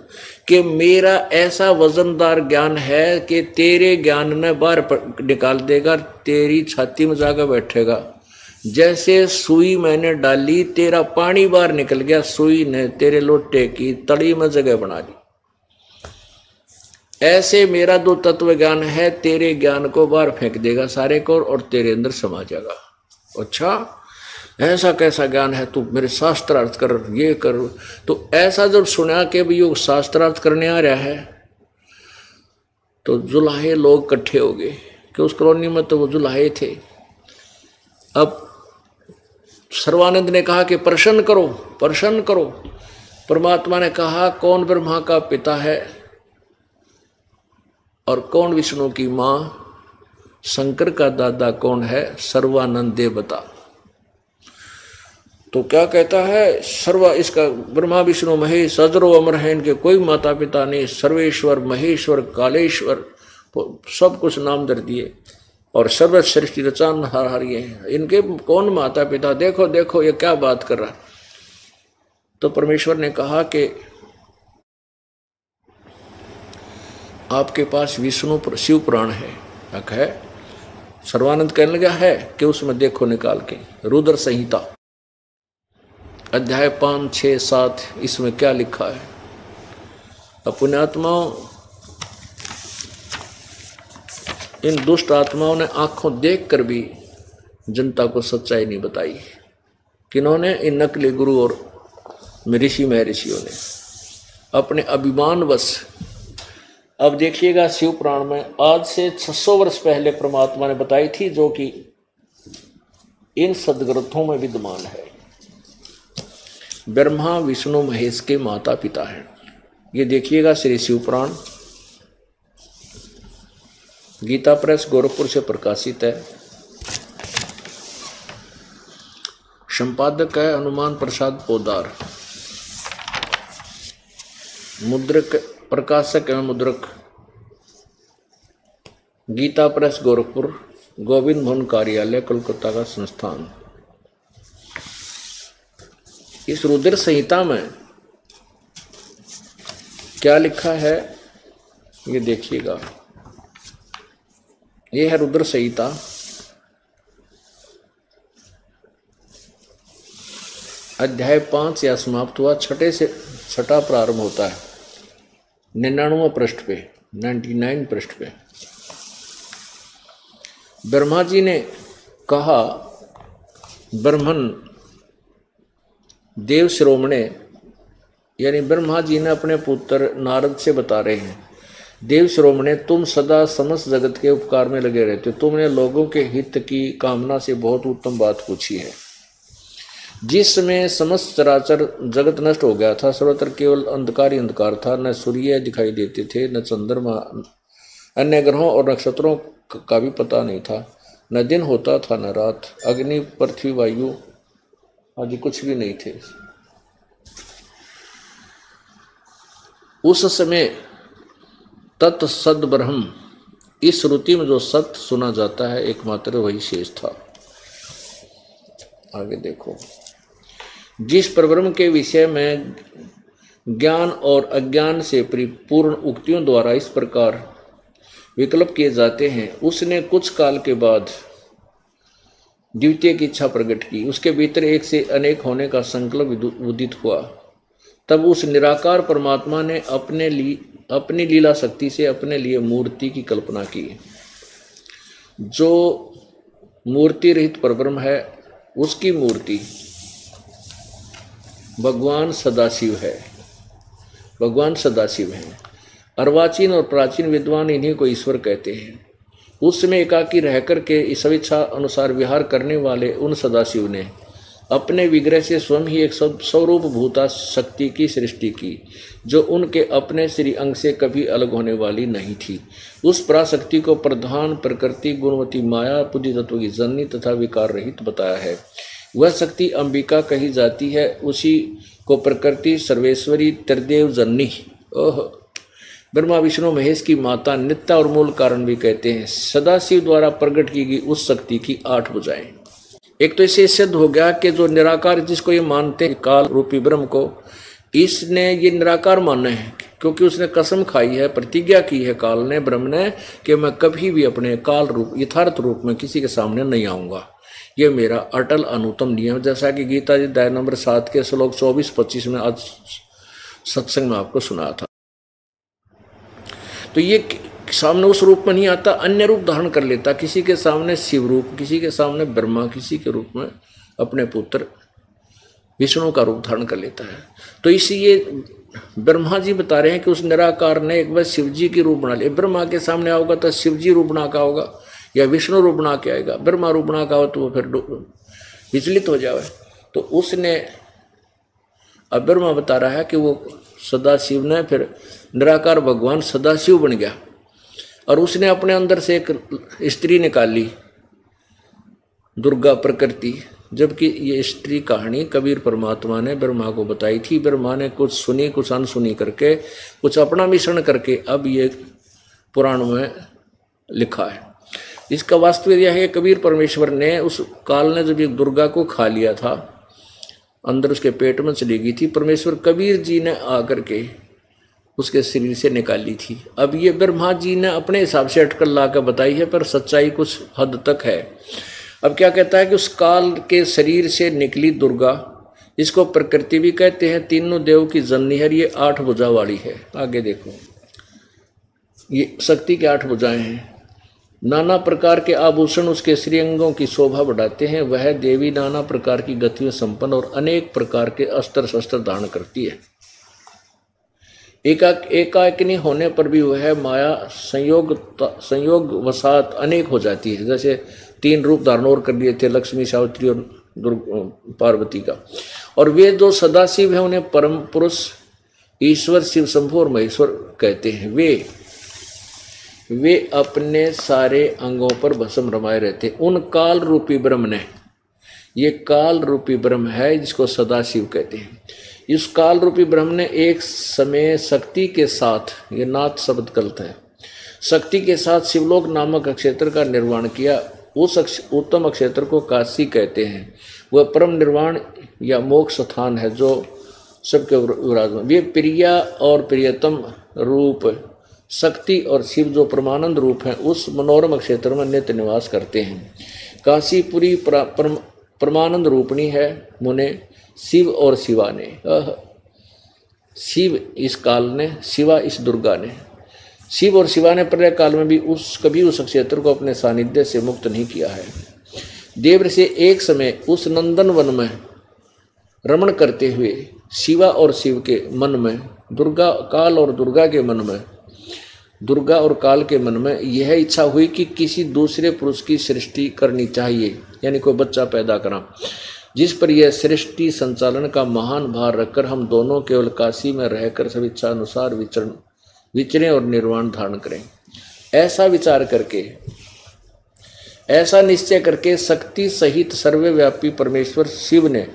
कि मेरा ऐसा वजनदार ज्ञान है कि तेरे ज्ञान ने बाहर निकाल देगा, तेरी छाती में जाकर बैठेगा। जैसे सुई मैंने डाली, तेरा पानी बाहर निकल गया, सुई ने तेरे लोटे की तड़ी में जगह बना दी। ऐसे मेरा दो तत्व ज्ञान है, तेरे ज्ञान को बाहर फेंक देगा सारे को और तेरे अंदर समा जाएगा। अच्छा ऐसा कैसा ज्ञान है? तू मेरे शास्त्रार्थ कर, ये कर। तो ऐसा जब सुना कि भी योग शास्त्रार्थ करने आ रहा है, तो जुलाहे लोग इकट्ठे हो गए कि उस कॉलोनी में तो वो जुलाहे थे। अब सर्वानंद ने कहा कि प्रसन्न करो, प्रसन्न करो। परमात्मा ने कहा कौन ब्रह्मा का पिता है और कौन विष्णु की माँ, शंकर का दादा कौन है? सर्वानंद दे बता। तो क्या कहता है? इसका ब्रह्मा विष्णु महेश अजरो अमर है, इनके कोई माता पिता नहीं। सर्वेश्वर महेश्वर कालेश्वर सब कुछ नाम दर दिए और सर्व सृष्टि रचान हार ये हैं, इनके कौन माता पिता? देखो देखो ये क्या बात कर रहा। तो परमेश्वर ने कहा कि आपके पास विष्णु शिव पुराण है। सर्वानंद कहने लगा है कि उसमें देखो निकाल के रुद्र संहिता अध्याय 5, 6, 7 इसमें क्या लिखा है। पुण्यात्माओं, इन दुष्ट आत्माओं ने आंखों देखकर भी जनता को सच्चाई नहीं बताई। किन्होंने? इन नकली गुरु और ऋषि महर्षियों ने अपने अभिमानवश। अब देखिएगा शिव पुराण में आज से 600 वर्ष पहले परमात्मा ने बताई थी, जो कि इन सदग्रंथों में विद्यमान है। ब्रह्मा विष्णु महेश के माता पिता हैं। ये देखिएगा श्री शिव पुराण, गीता प्रेस गोरखपुर से प्रकाशित है। संपादक है हनुमान प्रसाद पोदार, मुद्रक प्रकाशक एवं मुद्रक गीता प्रेस गोरखपुर, गोविंद भवन कार्यालय कोलकाता का संस्थान। इस रुद्र संहिता में क्या लिखा है ये देखिएगा। ये है रुद्र संहिता। अध्याय 5 या समाप्त हुआ, छठे से छठा प्रारंभ होता है 99 पृष्ठ पे, 99 पृष्ठ पे। ब्रह्मा जी ने कहा, ब्रह्मन देव शिरोमणे, यानी ब्रह्मा जी ने अपने पुत्र नारद से बता रहे हैं, देव शिरोमणे तुम सदा समस्त जगत के उपकार में लगे रहते हो, तुमने लोगों के हित की कामना से बहुत उत्तम बात पूछी है। जिस समय समस्त चराचर जगत नष्ट हो गया था, सर्वत्र केवल अंधकार ही अंधकार था, न सूर्य दिखाई देते थे, न चंद्रमा, अन्य ग्रहों और नक्षत्रों का भी पता नहीं था, न दिन होता था न रात, अग्नि पृथ्वी वायु आदि कुछ भी नहीं थे। उस समय तत् सद ब्रह्म, इस श्रुति में जो सत्य सुना जाता है एकमात्र वही शेष था। आगे देखो, जिस परब्रह्म के विषय में ज्ञान और अज्ञान से परिपूर्ण उक्तियों द्वारा इस प्रकार विकल्प किए जाते हैं, उसने कुछ काल के बाद द्वितीय की इच्छा प्रकट की। उसके भीतर एक से अनेक होने का संकल्प उदित हुआ। तब उस निराकार परमात्मा ने अपनी लीला शक्ति से अपने लिए मूर्ति की कल्पना की। जो मूर्ति रहित परब्रह्म है, उसकी मूर्ति भगवान सदाशिव है। भगवान सदाशिव हैं। अर्वाचीन और प्राचीन विद्वान इन्हीं को ईश्वर कहते हैं। उस समय एकाकी रहकर के स्वेच्छा अनुसार विहार करने वाले उन सदाशिव ने अपने विग्रह से स्वयं ही एक स्वरूप भूता शक्ति की सृष्टि की, जो उनके अपने श्री अंग से कभी अलग होने वाली नहीं थी। उस पराशक्ति को प्रधान प्रकृति गुणवती माया बुद्धि तत्व की जननी तथा विकार रहित बताया है। वह शक्ति अंबिका कही जाती है। उसी को प्रकृति सर्वेश्वरी त्रिदेव जननी, ब्रह्मा विष्णु महेश की माता, नित्या और मूल कारण भी कहते हैं। सदाशिव द्वारा प्रकट की गई उस शक्ति की 8 भुजाएं। एक तो इससे सिद्ध हो गया कि जो निराकार जिसको ये मानते हैं काल रूपी ब्रह्म को, इसने ये निराकार माना है क्योंकि उसने कसम खाई है, प्रतिज्ञा की है काल ने, ब्रह्म ने, कि मैं कभी भी अपने काल रूप यथार्थ रूप में किसी के सामने नहीं आऊंगा। ये मेरा अटल अनुतम नियम, जैसा कि गीता जी अध्याय नंबर 7 के श्लोक 24-25 में आज सत्संग में आपको सुनाया था। तो ये सामने उस रूप में नहीं आता, अन्य रूप धारण कर लेता, किसी के सामने शिव रूप, किसी के सामने ब्रह्मा, किसी के रूप में अपने पुत्र विष्णु का रूप धारण कर लेता है। तो इसीलिए ब्रह्मा जी बता रहे हैं कि उस निराकार ने एक बार शिव जी की रूप बना लिया। ब्रह्मा के सामने आओगा तो शिव जी रूप बना का होगा या विष्णु रूप बना के आएगा, ब्रह्मा रूप बना का हो तो वो फिर विचलित हो जाए। तो उसने अब ब्रह्मा बता रहा है कि वो सदाशिव ने फिर निराकार भगवान सदाशिव बन गया और उसने अपने अंदर से एक स्त्री निकाली, दुर्गा प्रकृति। जबकि ये स्त्री कहानी कबीर परमात्मा ने ब्रह्मा को बताई थी। ब्रह्मा ने कुछ सुनी, कुछ अनसुनी करके, कुछ अपना मिश्रण करके अब ये पुराण में लिखा है। इसका वास्तविक यह है, कबीर परमेश्वर ने उस काल ने जब ये दुर्गा को खा लिया था, अंदर उसके पेट में चली गई थी, परमेश्वर कबीर जी ने आकर के उसके शरीर से निकाली थी। अब ये ब्रह्मा जी ने अपने हिसाब से अटकल ला कर बताई है, पर सच्चाई कुछ हद तक है। अब क्या कहता है कि उस काल के शरीर से निकली दुर्गा, इसको प्रकृति भी कहते हैं, तीनों देव की जननी है, ये 8 भुजा वाली है। आगे देखो, ये शक्ति के 8 भुजाएं हैं। नाना प्रकार के आभूषण उसके श्रीअंगों की शोभा बढ़ाते हैं। वह देवी नाना प्रकार की गतियों संपन्न और अनेक प्रकार के अस्त्र शस्त्र धारण करती है। एकाकिनी होने पर भी वह माया संयोग वसात अनेक हो जाती है। जैसे 3 रूप धारण और कर लिए थे, लक्ष्मी, सावित्री और पार्वती का। और वे जो सदाशिव है उन्हें परम पुरुष ईश्वर, शिव शंभु और महेश्वर कहते हैं। वे अपने सारे अंगों पर भस्म रमाए रहते। उन काल रूपी ब्रह्म ने, ये काल रूपी ब्रह्म है जिसको सदाशिव कहते हैं, इस काल रूपी ब्रह्म ने एक समय शक्ति के साथ, ये नाथ शब्द गलत है, शक्ति के साथ शिवलोक नामक क्षेत्र का निर्माण किया। उस उत्तम क्षेत्र को काशी कहते हैं। वह परम निर्वाण या मोक्ष स्थान है जो सबके विराजमान। वे प्रिया और प्रियतम रूप शक्ति और शिव जो परमानंद रूप हैं उस मनोरम क्षेत्र में नित्य निवास करते हैं। काशीपुरी परमानंद रूपणी है मुने शिव और शिवा ने। शिव इस काल ने, शिवा इस दुर्गा ने। शिव और शिवा ने प्रलय काल में भी कभी उस क्षेत्र को अपने सानिध्य से मुक्त नहीं किया है। देव से एक समय उस नंदन वन में रमण करते हुए शिवा और शिव के मन में, दुर्गा काल और दुर्गा के मन में, दुर्गा और काल के मन में यह इच्छा हुई कि किसी दूसरे पुरुष की सृष्टि करनी चाहिए, यानी कोई बच्चा पैदा करा, जिस पर यह सृष्टि संचालन का महान भार रखकर हम दोनों केवल काशी में रहकर सब इच्छा अनुसार विचरें और निर्वाण धारण करें। ऐसा विचार करके, ऐसा निश्चय करके शक्ति सहित सर्वव्यापी परमेश्वर शिव ने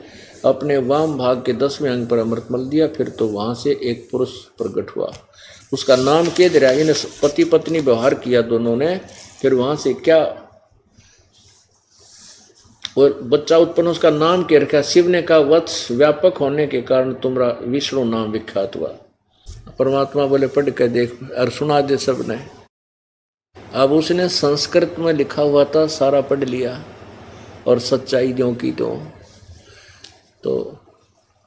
अपने वाम भाग के 10वें अंग पर अमृत मल दिया। फिर तो वहां से एक पुरुष प्रकट हुआ, उसका नाम के दरिया, इन्हें पति पत्नी व्यवहार किया दोनों ने। फिर वहां से क्या और बच्चा उत्पन्न, उसका नाम के रखा। शिव ने कहा, वत्स व्यापक होने के कारण तुम्हारा विष्णु नाम विख्यात हुआ। परमात्मा बोले, पढ़ के देख और सुना दे सबने। अब उसने संस्कृत में लिखा हुआ था, सारा पढ़ लिया और सच्चाई ज्यों की तो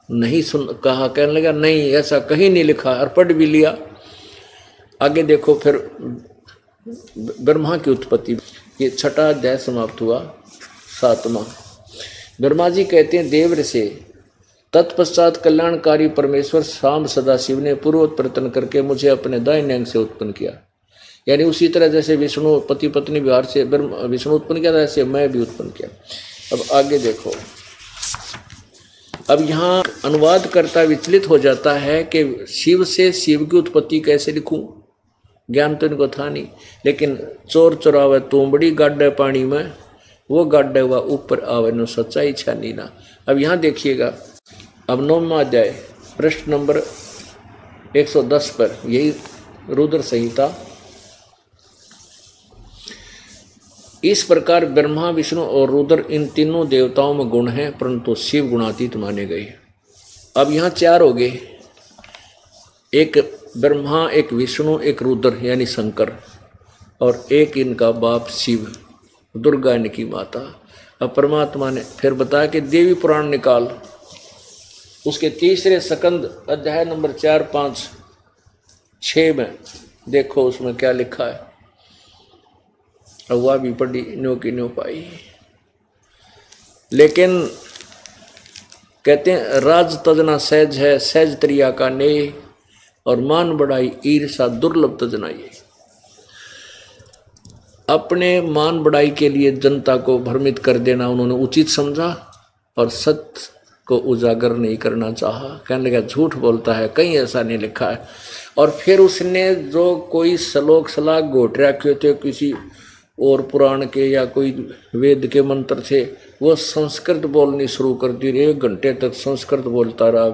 नहीं सुन कहा, कहने लगा नहीं ऐसा कहीं नहीं लिखा, और पढ़ भी लिया। आगे देखो, फिर ब्रह्मा की उत्पत्ति, ये 6वां अध्याय समाप्त हुआ। 7वां, ब्रह्मा जी कहते हैं, देव से तत्पश्चात कल्याणकारी परमेश्वर शाम सदाशिव ने पूर्वोत्पर्तन करके मुझे अपने दाहिने अंग से उत्पन्न किया। यानी उसी तरह जैसे विष्णु पति पत्नी विहार से विष्णु उत्पन्न किया था, ऐसे मैं भी उत्पन्न किया। अब आगे देखो, अब यहाँ अनुवाद करता विचलित हो जाता है कि शिव से शिव की उत्पत्ति कैसे लिखूं, ज्ञान तो इनको था नहीं। लेकिन चोर चोरावे तोमड़ी गाड्डे पानी में, वो गाड्डे हुआ ऊपर आवे नो सच्चाई छानी ना। अब यहाँ देखिएगा, अब 9वां अध्याय प्रश्न नंबर 110 पर, यही रुद्र संहिता इस प्रकार ब्रह्मा विष्णु और रुद्र इन तीनों देवताओं में गुण हैं, परंतु शिव गुणातीत माने गए। अब यहाँ चार हो गए, एक ब्रह्मा, एक विष्णु, एक रुद्र यानी शंकर, और एक इनका बाप शिव, दुर्गा इनकी माता। अब परमात्मा ने फिर बताया कि देवी पुराण निकाल, उसके तीसरे स्कंद अध्याय नंबर 4, 5, 6 में देखो उसमें क्या लिखा है। और वह भी पढ़ी न्यो की न्यो पाई। लेकिन कहते हैं राज तजना सहज है, सहज त्रिया का नेह, और मान बढ़ाई ईर्षा दुर्लभ तजना। ये अपने मान बढ़ाई के लिए जनता को भ्रमित कर देना उन्होंने उचित समझा, और सत्य को उजागर नहीं करना चाहा। कहने लगा झूठ बोलता है, कहीं ऐसा नहीं लिखा है। और फिर उसने जो कोई श्लोक सलाह घोट रखे थे किसी और पुराण के या कोई वेद के मंत्र थे, वो संस्कृत बोलनी शुरू कर दी। 1 घंटे तक संस्कृत बोलता रहा।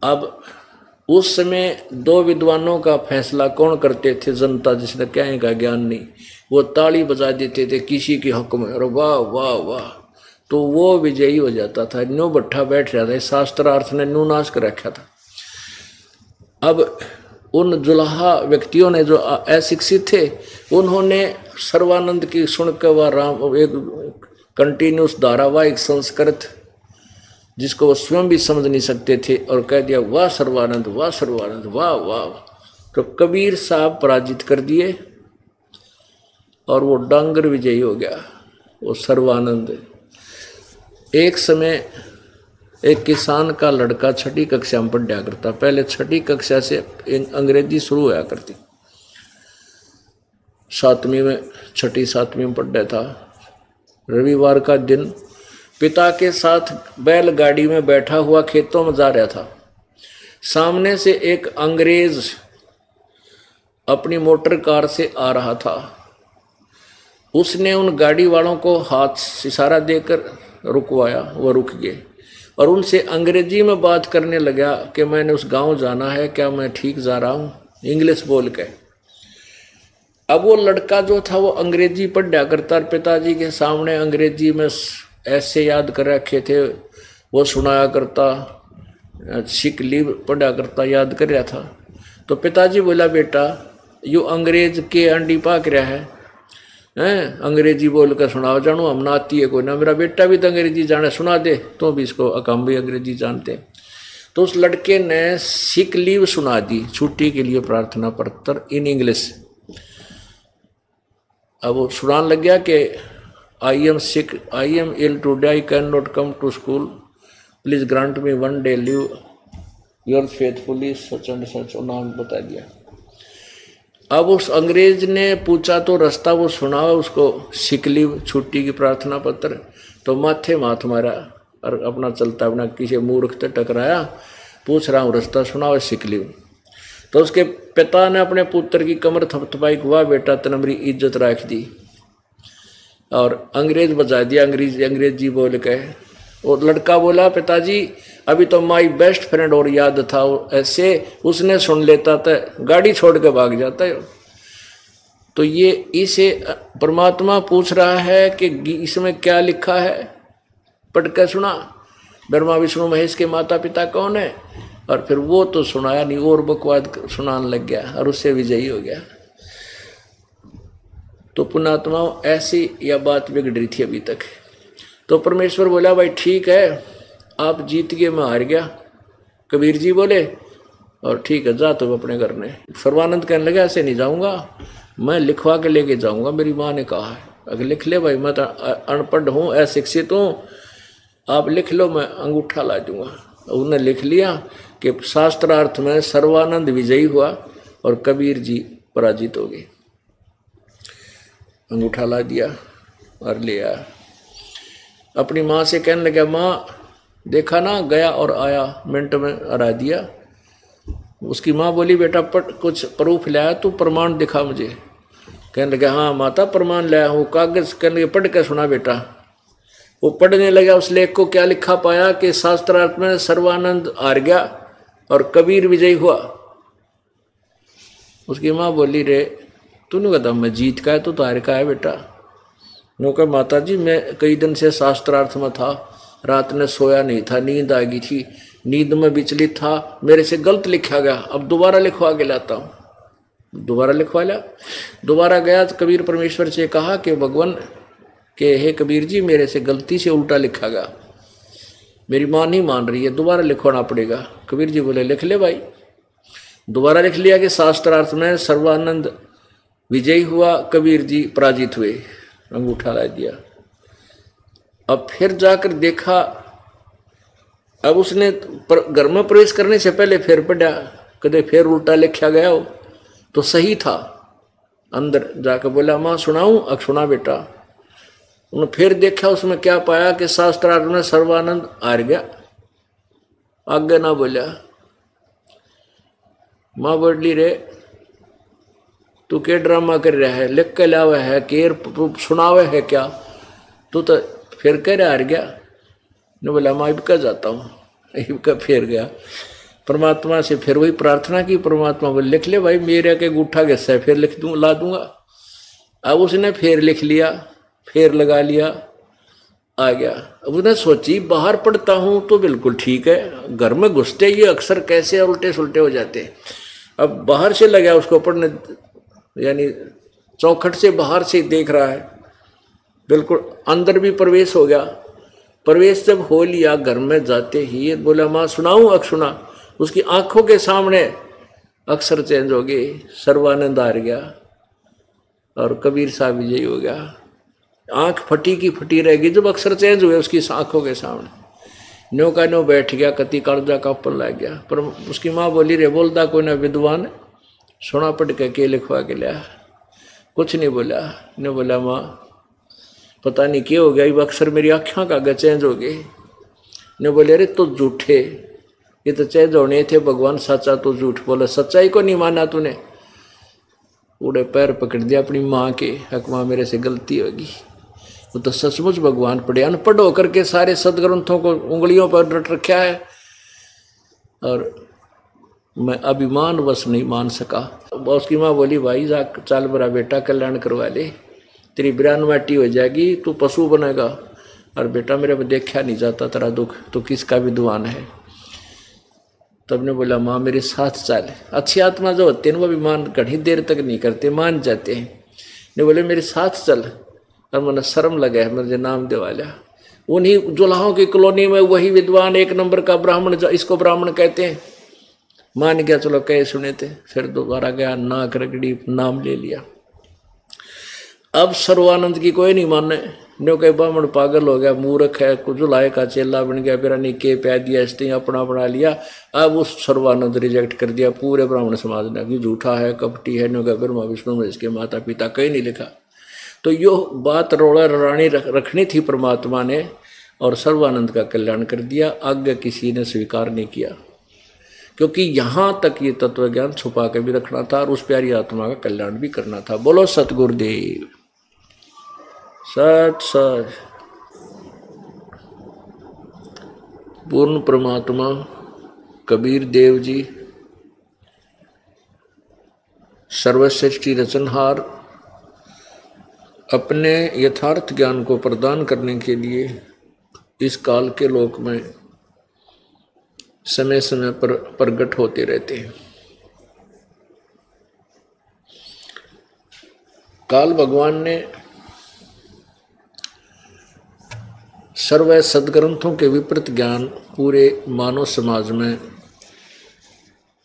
अब उस समय 2 विद्वानों का फैसला कौन करते थे? जनता, जिसने क्या का ज्ञान नहीं, वो ताली बजा देते थे किसी के हक में, और वाह वाह वाह, तो वो विजयी हो जाता था। न्यू भट्ठा बैठ रहा था, शास्त्रार्थ ने न्यू नाश कर रखा था। अब उन जुलाहा व्यक्तियों ने जो अशिक्षित थे, उन्होंने सर्वानंद की सुनकर वह राम एक कंटिन्यूस धारावाहिक संस्कृत जिसको वो स्वयं भी समझ नहीं सकते थे, और कह दिया वाह सर्वानंद, वाह सर्वानंद, वाह वाह। तो कबीर साहब पराजित कर दिए और वो डांगर विजयी हो गया, वो सर्वानंद। एक समय एक किसान का लड़का 6ठी कक्षा में पढ़ा करता, पहले 6ठी कक्षा से अंग्रेजी शुरू होया करती, 7वीं में 6ठी 7वीं में पढ़ा था। रविवार का दिन पिता के साथ बैलगाड़ी में बैठा हुआ खेतों में जा रहा था। सामने से एक अंग्रेज अपनी मोटर कार से आ रहा था। उसने उन गाड़ी वालों को हाथ से इशारा देकर रुकवाया, वो रुक गए और उनसे अंग्रेजी में बात करने लगा कि मैंने उस गांव जाना है, क्या मैं ठीक जा रहा हूँ, इंग्लिश बोल के। अब वो लड़का जो था वो अंग्रेजी पढ़ा करता, पिताजी के सामने अंग्रेजी में ऐसे याद कर रखे थे, वो सुनाया करता, सिक लीव पढ़ा करता, याद कर रहा था। तो पिताजी बोला बेटा यू अंग्रेज के अंडी पाक रहा है, अंग्रेजी बोल कर सुनाओ, जानू हम ना आती है कोई ना, मेरा बेटा भी तो अंग्रेजी जाने, सुना दे तो भी इसको, अकम भी अंग्रेजी जानते। तो उस लड़के ने सिक लीव सुना दी, छुट्टी के लिए प्रार्थना पत्र इन इंग्लिश। अब वो सुनाने लग गया कि I am sick, I am ill today, I can not come to school, please grant me 1 day leave, your faithfully such and such, नाम बता दिया। अब उस अंग्रेज ने पूछा तो रास्ता वो सुना उसको, सिक लीव छुट्टी की प्रार्थना पत्र, तो माथे माथ मारा और अपना चलता अपना किसी मूर्ख से टकराया, पूछ रहा हूँ रास्ता सुनाओ, सिक लीव। तो उसके पिता ने अपने पुत्र की कमर थपथपाई, वाह बेटा तने मेरी इज्जत रख दी, और अंग्रेज बजा दिया अंग्रेजी बोल के। और लड़का बोला पिताजी अभी तो माई बेस्ट फ्रेंड और याद था, ऐसे उसने सुन लेता था गाड़ी छोड़ के भाग जाता है। तो ये इसे परमात्मा पूछ रहा है कि इसमें क्या लिखा है, पढ़ के सुना, ब्रह्मा विष्णु महेश के माता पिता कौन है, और फिर वो तो सुनाया नहीं और बकवाद सुनाने लग गया और उससे विजयी हो गया। तो पुण्यात्माओं ऐसी यह बात बिगड़ रही थी अभी तक। तो परमेश्वर बोला भाई ठीक है आप जीत गए, मैं हार गया। कबीर जी बोले और ठीक है जा तो अपने घर में। सर्वानंद कहने लगा ऐसे नहीं जाऊंगा, मैं लिखवा के लेके जाऊंगा, मेरी माँ ने कहा है। अगर लिख ले भाई, मैं तो अनपढ़ हूँ, अशिक्षित हूँ, आप लिख लो, मैं अंगूठा ला दूंगा। उन्होंने लिख लिया कि शास्त्रार्थ में सर्वानंद विजयी हुआ और कबीर जी पराजित हो गए। अंगूठा ला दिया और ले आया। अपनी माँ से कहने लगा माँ देखा ना, गया और आया, मिनट में हरा दिया। उसकी माँ बोली बेटा कुछ प्रूफ लाया, तू प्रमाण दिखा मुझे। कहने लगा हाँ माता प्रमाण लाया हूँ, कागज। कहने लगे पढ़ के सुना बेटा। वो पढ़ने लगा, उस लेख को क्या लिखा पाया कि शास्त्रार्थ में सर्वानंद हार गया और कबीर विजयी हुआ। उसकी माँ बोली रे तूने कहता मैं जीत का है तो हार का है बेटा। नो कहा माता जी मैं कई दिन से शास्त्रार्थ में था, रात ने सोया नहीं था, नींद आ गई थी, नींद में विचलित था, मेरे से गलत लिखा गया, अब दोबारा लिखवा के लाता हूँ। दोबारा लिखवा लिया। दोबारा गया तो कबीर परमेश्वर से कहा कि भगवान के हे कबीर जी मेरे से गलती से उल्टा लिखा गया, मेरी माँ नहीं मान रही है, दोबारा लिखवाना पड़ेगा। कबीर जी बोले लिख ले भाई। दोबारा लिख लिया कि शास्त्रार्थ में सर्वानंद विजयी हुआ, कबीर जी पराजित हुए, अंगूठा ला दिया। अब फिर जाकर देखा, अब उसने घर में प्रवेश करने से पहले फिर पढ़ा, कदे फिर उल्टा लिखा गया हो तो सही था। अंदर जाकर बोला माँ सुनाऊं? अब सुना बेटा। उन्होंने फिर देखा, उसमें क्या पाया कि शास्त्रार्थ में सर्वानंद हार गया, आगे ना बोला। माँ बोली रे तू के ड्रामा कर रहा है, लिख के लावा है, केर सुनावे है क्या, तू तो फिर कह रहा हार गया। ने बोला माँ इबका जाता हूँ, इबका फिर गया परमात्मा से, फिर वही प्रार्थना की। परमात्मा बोले लिख ले भाई, मेरे के गुठा गस्सा है, फिर लिख दूँ ला दूंगा। अब उसने फिर लिख लिया, फिर लगा लिया, आ गया। अब उसने सोची बाहर पढ़ता हूँ तो बिल्कुल ठीक है, घर में घुसते ये अक्सर कैसे उल्टे सुलटे हो जाते। अब बाहर से लगा उसको पढ़ने, यानी चौखट से बाहर से देख रहा है, बिल्कुल अंदर भी प्रवेश हो गया। प्रवेश जब हो लिया घर में जाते ही बोला माँ सुनाऊं? अक सुना। उसकी आंखों के सामने अक्षर चेंज हो गए, सर्वानंद हार गया और कबीर साहब विजयी हो गया। आंख फटी की फटी रहेगी जब अक्षर चेंज हुए उसकी आंखों के सामने। न्यो का न्यो बैठ गया, कति कालजा का ऊपर लग गया। पर उसकी माँ बोली रे बोलता कोई ना विद्वान, सोना पढ़ के लिखवा के लिया, कुछ नहीं बोला। ने बोला माँ पता नहीं क्या हो गया, ये अक्षर मेरी आँखों का चेंज हो गए। ने बोले अरे तो झूठे, ये तो चेंज होने थे, भगवान सच्चा तो झूठ बोला, सच्चाई को नहीं माना तूने। उड़े पैर पकड़ दिया अपनी माँ के, हक माँ मेरे से गलती होगी। वो तो सचमुच भगवान पढ़े, अनपढ़ होकर के सारे सदग्रंथों को उंगलियों पर रट रखा है और मैं अभिमान वश नहीं मान सका। उसकी माँ बोली भाई जा चाल बरा बेटा कल्याण करवा ले, तेरी बिरान माटी हो जाएगी, तू पशु बनेगा। और बेटा मेरे को देखा नहीं जाता तेरा दुख, तो किसका विद्वान है। तब ने बोला माँ मेरे साथ चल। अच्छी आत्मा जो होते हैं वो अभिमान घनी देर तक नहीं करते, मान जाते हैं। ने बोले मेरे साथ चल, और मैंने शर्म लगा है, मुझे नाम दिवा लिया। उन्हीं जुलाहों की कॉलोनी में वही विद्वान एक नंबर का ब्राह्मण, इसको ब्राह्मण कहते हैं, मान गया, चलो कहे सुने थे। फिर दोबारा गया, नाक रगड़ी, नाम ले लिया। अब सर्वानंद की कोई नहीं माने, न्यो कहे ब्राह्मण पागल हो गया, मूर्ख है, कुजुलाए का चेला बन गया, फिर निके पै दिया, इसने अपना बना लिया। अब उस सर्वानंद रिजेक्ट कर दिया पूरे ब्राह्मण समाज ने कि झूठा है, कपटी है। न्यो कहे ब्रह्मा विष्णु में इसके माता पिता कहीं नहीं लिखा। तो यो बात रोड़ा रानी रखनी थी परमात्मा ने, और सर्वानंद का कल्याण कर दिया। आगे किसी ने स्वीकार नहीं किया, क्योंकि यहाँ तक ये तत्व ज्ञान छुपा के भी रखना था और उस प्यारी आत्मा का कल्याण भी करना था। बोलो सतगुरुदेव सत सत। पूर्ण परमात्मा कबीर देव जी सर्वश्रेष्ठी रचनहार अपने यथार्थ ज्ञान को प्रदान करने के लिए इस काल के लोक में समय समय पर प्रकट होते रहते हैं। काल भगवान ने सर्व सदग्रंथों के विपरीत ज्ञान पूरे मानव समाज में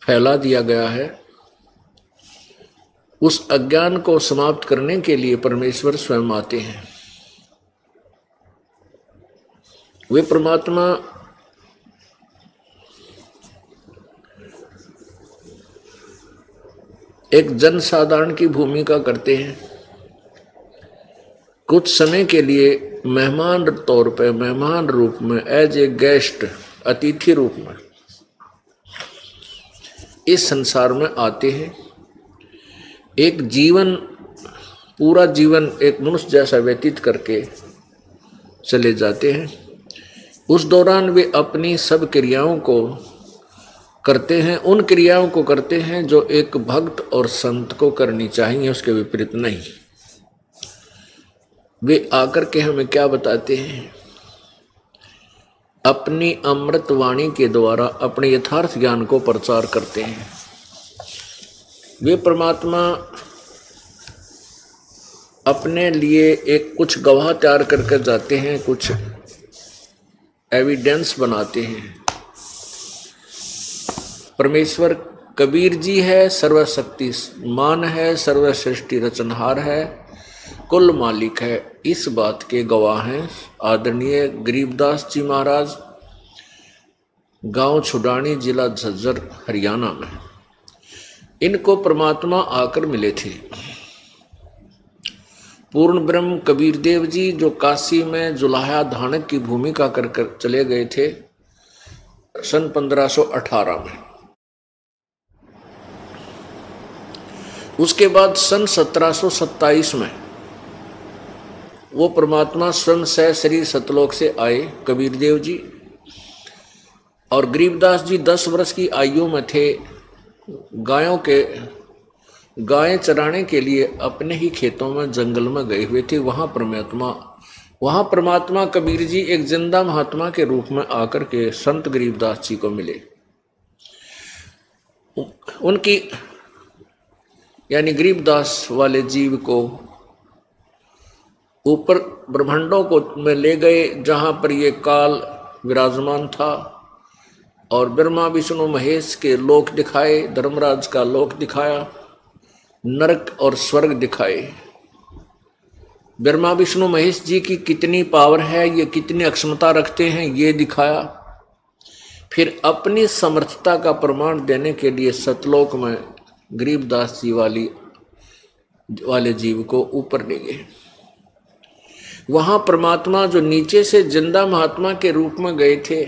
फैला दिया गया है। उस अज्ञान को समाप्त करने के लिए परमेश्वर स्वयं आते हैं। वे परमात्मा एक जन साधारण की भूमिका करते हैं। कुछ समय के लिए मेहमान तौर पे, मेहमान रूप में, एज ए गेस्ट, अतिथि रूप में इस संसार में आते हैं। एक जीवन, पूरा जीवन एक मनुष्य जैसा व्यतीत करके चले जाते हैं। उस दौरान वे अपनी सब क्रियाओं को करते हैं, उन क्रियाओं को करते हैं जो एक भक्त और संत को करनी चाहिए, उसके विपरीत नहीं। वे आकर के हमें क्या बताते हैं? अपनी अमृत वाणी के द्वारा अपने यथार्थ ज्ञान को प्रचार करते हैं। वे परमात्मा अपने लिए एक कुछ गवाह तैयार करके जाते हैं, कुछ एविडेंस बनाते हैं। परमेश्वर कबीर जी है, सर्वशक्तिमान है, सर्वसृष्टि रचनहार है, कुल मालिक है, इस बात के गवाह हैं आदरणीय गरीबदास जी महाराज, गांव छुडानी, जिला झज्जर, हरियाणा में। इनको परमात्मा आकर मिले थे। पूर्ण ब्रह्म कबीर देव जी जो काशी में जुलाहा धानक की भूमिका कर चले गए थे सन 1518 में। उसके बाद सन 1727 में वो परमात्मा स्वयं सह शरीर सतलोक से आए कबीर देव जी, और गरीबदास जी 10 वर्ष की आयु में थे। गायें चराने के लिए अपने ही खेतों में जंगल में गए हुए थे। वहाँ परमात्मा कबीर जी एक जिंदा महात्मा के रूप में आकर के संत गरीबदास जी को मिले। उनकी यानी गरीबदास वाले जीव को ऊपर ब्रह्मांडों को में ले गए, जहाँ पर ये काल विराजमान था, और ब्रह्मा विष्णु महेश के लोक दिखाए, धर्मराज का लोक दिखाया, नरक और स्वर्ग दिखाए। ब्रह्मा विष्णु महेश जी की कितनी पावर है, ये कितनी अक्षमता रखते हैं, ये दिखाया। फिर अपनी समर्थता का प्रमाण देने के लिए सतलोक में गरीबदास जी वाले जीव को ऊपर ले गए। वहां परमात्मा जो नीचे से जिंदा महात्मा के रूप में गए थे,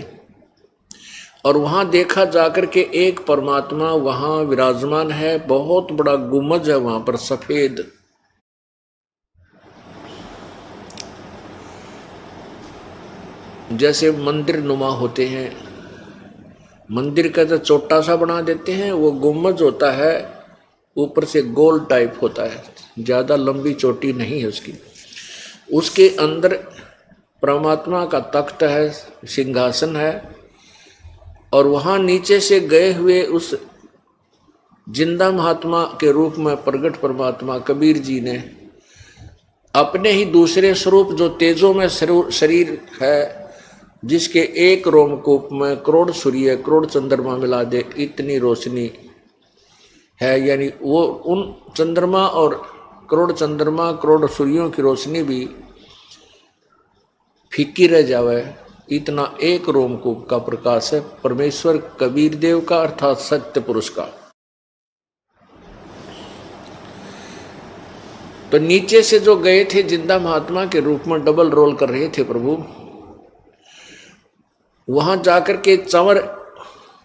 और वहां देखा जाकर के एक परमात्मा वहां विराजमान है। बहुत बड़ा गुम्बद है वहां पर, सफेद। जैसे मंदिर नुमा होते हैं, मंदिर का जो छोटा सा बना देते हैं, वो गुम्बद होता है, ऊपर से गोल टाइप होता है, ज्यादा लंबी चोटी नहीं है उसकी। उसके अंदर परमात्मा का तख्त है, सिंहासन है, और वहां नीचे से गए हुए उस जिंदा महात्मा के रूप में प्रगट परमात्मा कबीर जी ने अपने ही दूसरे स्वरूप जो तेजों में शरीर है, जिसके एक रोमकूप में करोड़ सूर्य करोड़ चंद्रमा मिला दे इतनी रोशनी है, यानी वो उन चंद्रमा और करोड़ चंद्रमा करोड़ सूर्यों की रोशनी भी फीकी रह जावे, इतना एक रोमकूप का प्रकाश है परमेश्वर कबीर देव का, अर्थात सत्य पुरुष का। तो नीचे से जो गए थे जिंदा महात्मा के रूप में डबल रोल कर रहे थे प्रभु, वहां जाकर के चंवर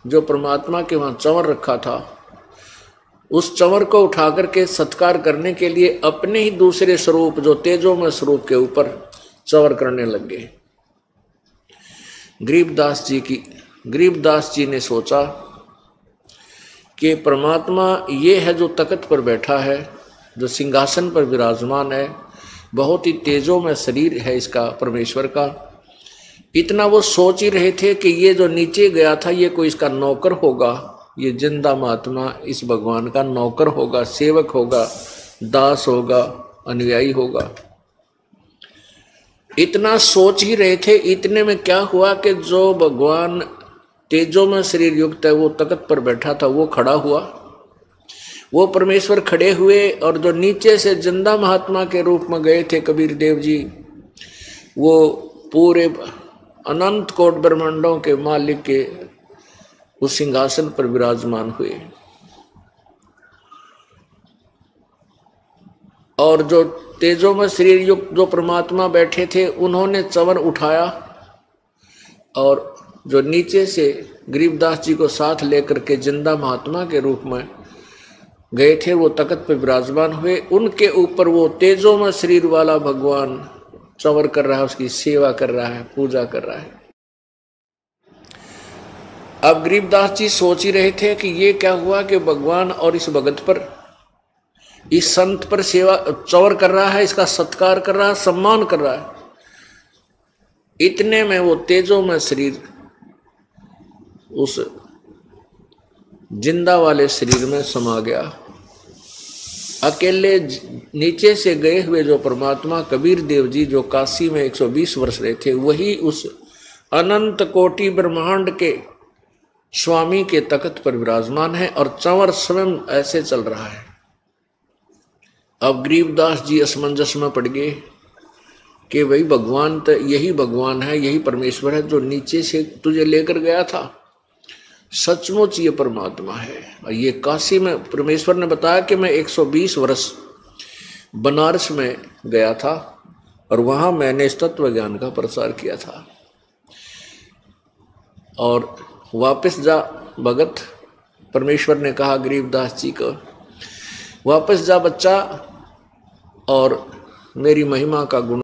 जो परमात्मा के वहां चंवर रखा था, उस चंवर को उठाकर के सत्कार करने के लिए अपने ही दूसरे स्वरूप जो तेजो में स्वरूप के ऊपर चंवर करने लग गए। गरीबदास जी ने सोचा कि परमात्मा ये है जो तख्त पर बैठा है, जो सिंहासन पर विराजमान है, बहुत ही तेजों में शरीर है इसका, परमेश्वर का। इतना वो सोच ही रहे थे कि ये जो नीचे गया था ये कोई इसका नौकर होगा, ये जिंदा महात्मा इस भगवान का नौकर होगा, सेवक होगा, दास होगा, अनुयायी होगा। इतना सोच ही रहे थे। इतने में क्या हुआ कि जो भगवान तेजों में शरीर युक्त है, वो तख्त पर बैठा था, वो खड़ा हुआ। वो परमेश्वर खड़े हुए, और जो नीचे से जिंदा महात्मा के रूप में गए थे कबीर देव जी, वो पूरे अनंत कोट ब्रह्मांडों के मालिक के उस सिंहासन पर विराजमान हुए। और जो तेजों में शरीर युक्त जो परमात्मा बैठे थे, उन्होंने चंवर उठाया, और जो नीचे से गरीबदास जी को साथ लेकर के जिंदा महात्मा के रूप में गए थे, वो तख्त पर विराजमान हुए। उनके ऊपर वो तेजों में शरीर वाला भगवान चंवर कर रहा है, उसकी सेवा कर रहा है, पूजा कर रहा है। अब गरीबदास जी सोच ही रहे थे कि ये क्या हुआ कि भगवान और इस भगत पर, इस संत पर सेवा चौर कर रहा है, इसका सत्कार कर रहा है, सम्मान कर रहा है। इतने में वो तेजो में शरीर उस जिंदा वाले शरीर में समा गया। अकेले नीचे से गए हुए जो परमात्मा कबीर देव जी जो काशी में 120 वर्ष रहे थे, वही उस अनंत कोटि ब्रह्मांड के स्वामी के तख्त पर विराजमान है और चंवर स्वयं ऐसे चल रहा है। अब गरीबदास जी असमंजस में पड़ गए कि भाई भगवान तो यही भगवान है, यही परमेश्वर है जो नीचे से तुझे लेकर गया था, सचमुच ये परमात्मा है। और ये काशी में परमेश्वर ने बताया कि मैं 120 वर्ष बनारस में गया था और वहां मैंने इस तत्व ज्ञान का प्रसार किया था। और वापस जा भगत, परमेश्वर ने कहा गरीबदास जी को, वापस जा बच्चा और मेरी महिमा का गुण